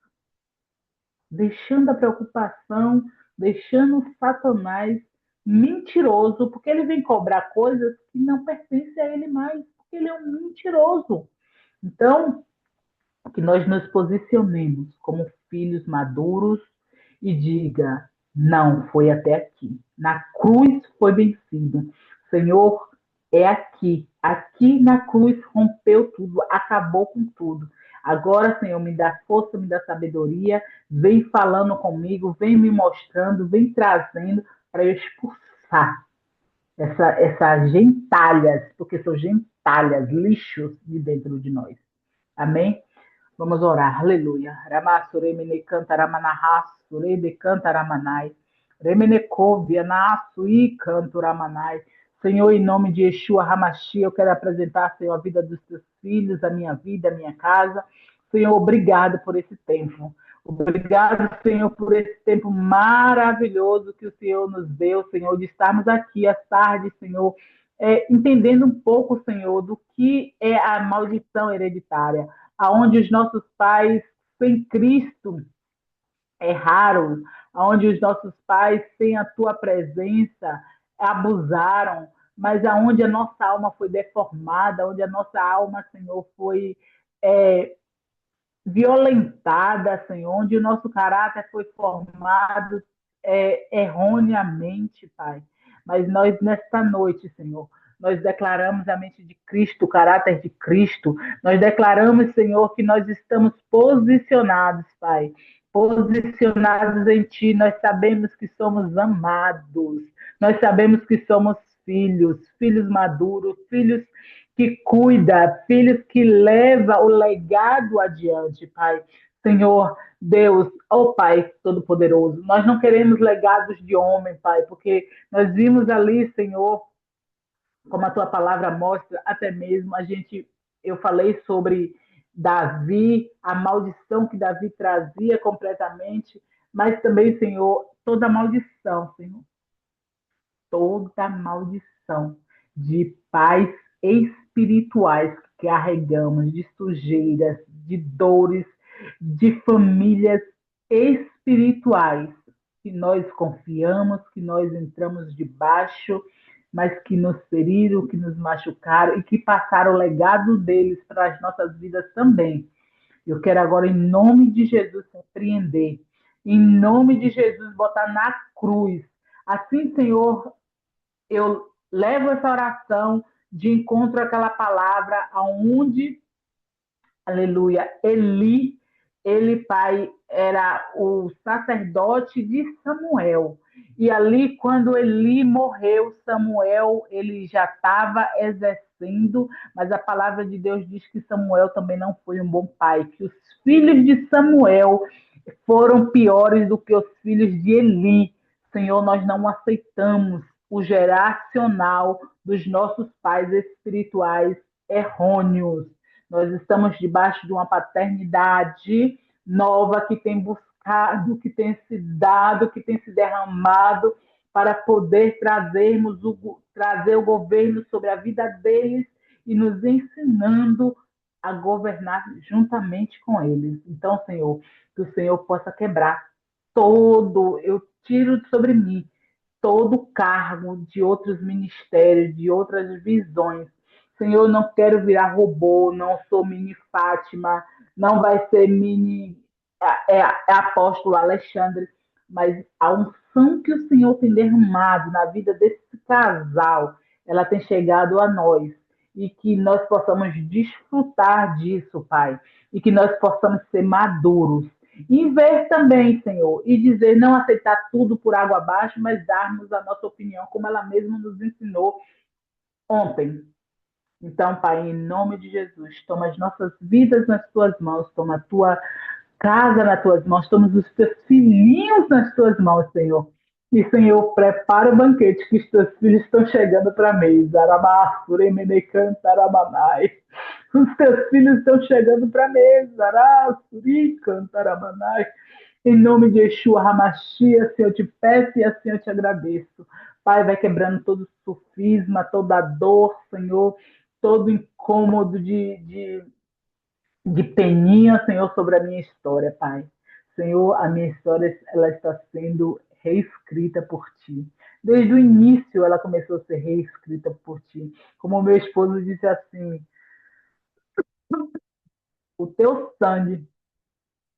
Speaker 1: deixando a preocupação, deixando o Satanás mentiroso, porque ele vem cobrar coisas que não pertencem a ele mais, porque ele é um mentiroso. Então, que nós nos posicionemos como filhos maduros e diga: não, foi até aqui. Na cruz foi vencido. Senhor, é aqui. Aqui na cruz rompeu tudo, acabou com tudo. Agora, Senhor, me dá força, me dá sabedoria, vem falando comigo, vem me mostrando, vem trazendo para eu expulsar essas gentalhas, porque são gentalhas, lixos de dentro de nós. Amém? Vamos orar, aleluia. Ramassure mene canta ramanahasure de canta ramanai. Remene kovia nasu e canto ramanai. Senhor, em nome de Yeshua Hamashia, eu quero apresentar, Senhor, a vida dos teus filhos, a minha vida, a minha casa. Senhor, obrigado por esse tempo. Obrigado, Senhor, por esse tempo maravilhoso que o Senhor nos deu, Senhor, de estarmos aqui às tardes, Senhor, entendendo um pouco, Senhor, do que é a maldição hereditária, aonde os nossos pais sem Cristo erraram, aonde os nossos pais sem a tua presença abusaram, mas aonde a nossa alma foi deformada, onde a nossa alma, Senhor, foi é, violentada, Senhor, onde o nosso caráter foi formado erroneamente, Pai. Mas nós, nesta noite, Senhor, nós declaramos a mente de Cristo, o caráter de Cristo. Nós declaramos, Senhor, que nós estamos posicionados, Pai. Posicionados em Ti, nós sabemos que somos amados, nós sabemos que somos filhos, filhos maduros, filhos que cuida, filhos que leva o legado adiante, Pai. Senhor, Deus, ó Pai Todo-Poderoso, nós não queremos legados de homem, Pai, porque nós vimos ali, Senhor, como a tua palavra mostra, até mesmo eu falei sobre Davi, a maldição que Davi trazia completamente, mas também, Senhor, toda maldição, Senhor, toda maldição de pais espirituais que carregamos, de sujeiras, de dores, de famílias espirituais, que nós confiamos, que nós entramos debaixo, mas que nos feriram, que nos machucaram e que passaram o legado deles para as nossas vidas também. Eu quero agora, em nome de Jesus, repreender, em nome de Jesus, botar na cruz. Assim, Senhor, eu levo essa oração de encontro àquela palavra aonde, aleluia, ele, pai, era o sacerdote de Samuel. E ali, quando Eli morreu, Samuel, ele já estava exercendo, mas a palavra de Deus diz que Samuel também não foi um bom pai, que os filhos de Samuel foram piores do que os filhos de Eli. Senhor, nós não aceitamos o geracional dos nossos pais espirituais errôneos. Nós estamos debaixo de uma paternidade nova que tem buscado pecado que tem se dado, que tem se derramado para poder trazer o governo sobre a vida deles e nos ensinando a governar juntamente com eles. Então, Senhor, que o Senhor possa quebrar eu tiro sobre mim todo cargo de outros ministérios, de outras visões. Senhor, eu não quero virar robô, não sou mini Fátima, não vai ser mini apóstolo Alexandre, mas a unção que o Senhor tem derramado na vida desse casal, ela tem chegado a nós. E que nós possamos desfrutar disso, Pai. E que nós possamos ser maduros e ver também, Senhor, e dizer, não aceitar tudo por água abaixo, mas darmos a nossa opinião, como ela mesma nos ensinou ontem. Então, Pai, em nome de Jesus, toma as nossas vidas nas tuas mãos, toma a tua casa nas tuas mãos, toma os teus filhinhos nas tuas mãos, Senhor. E, Senhor, prepara o banquete que os teus filhos estão chegando para a mesa. Aramassure, menecanta, aramanai. Os teus filhos estão chegando para a mesa. Arasuri, cantaramanai. Em nome de Yeshua Hamashia, Senhor, eu te peço e assim eu te agradeço. Pai, vai quebrando todo sofisma, toda dor, Senhor, todo incômodo de peninha, Senhor, sobre a minha história, Pai. Senhor, a minha história ela está sendo reescrita por Ti. Desde o início ela começou a ser reescrita por Ti. Como o meu esposo disse assim, o teu sangue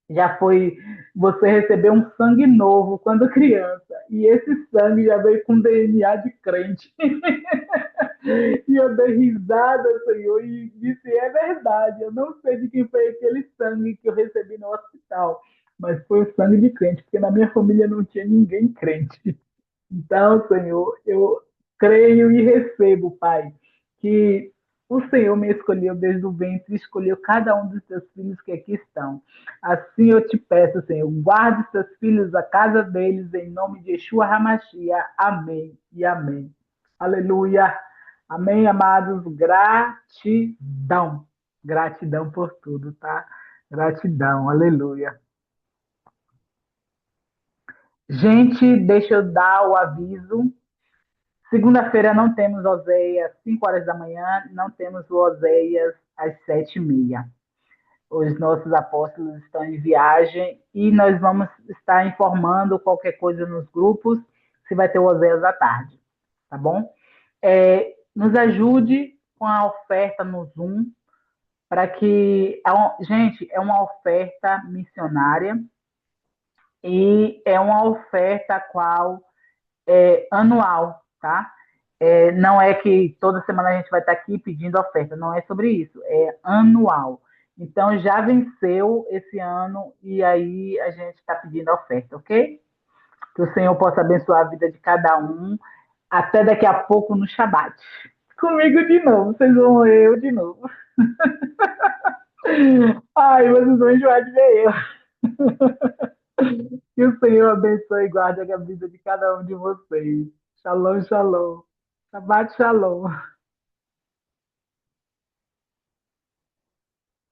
Speaker 1: já foi, você recebeu um sangue novo quando criança, e esse sangue já veio com DNA de crente. E eu dei risada, Senhor, e disse: é verdade, eu não sei de quem foi aquele sangue que eu recebi no hospital, mas foi o sangue de crente, porque na minha família não tinha ninguém crente. Então, Senhor, eu creio e recebo, Pai, que o Senhor me escolheu desde o ventre, escolheu cada um dos teus filhos que aqui estão. Assim eu te peço, Senhor, guarde os teus filhos, a casa deles, em nome de Yeshua Hamashia. Amém e amém. Aleluia. Amém, amados. Gratidão. Gratidão por tudo, tá? Gratidão. Aleluia. Gente, deixa eu dar o aviso. Segunda-feira não temos Oséias 5 horas da manhã, não temos o Oséias às 7h30. Os nossos apóstolos estão em viagem e nós vamos estar informando qualquer coisa nos grupos se vai ter o Oséias à tarde, tá bom? Nos ajude com a oferta no Zoom para que, gente, é uma oferta missionária e é uma oferta qual anual, tá? Não é que toda semana a gente vai estar aqui pedindo oferta, não é sobre isso, é anual. Então já venceu esse ano e aí a gente está pedindo oferta, ok? Que o Senhor possa abençoar a vida de cada um. Até daqui a pouco no Shabat. Comigo de novo, vocês vão ver eu de novo. Ai, vocês vão enjoar de ver eu. Que o Senhor abençoe e guarde a vida de cada um de vocês. Shalom, shalom. Shabbat shalom.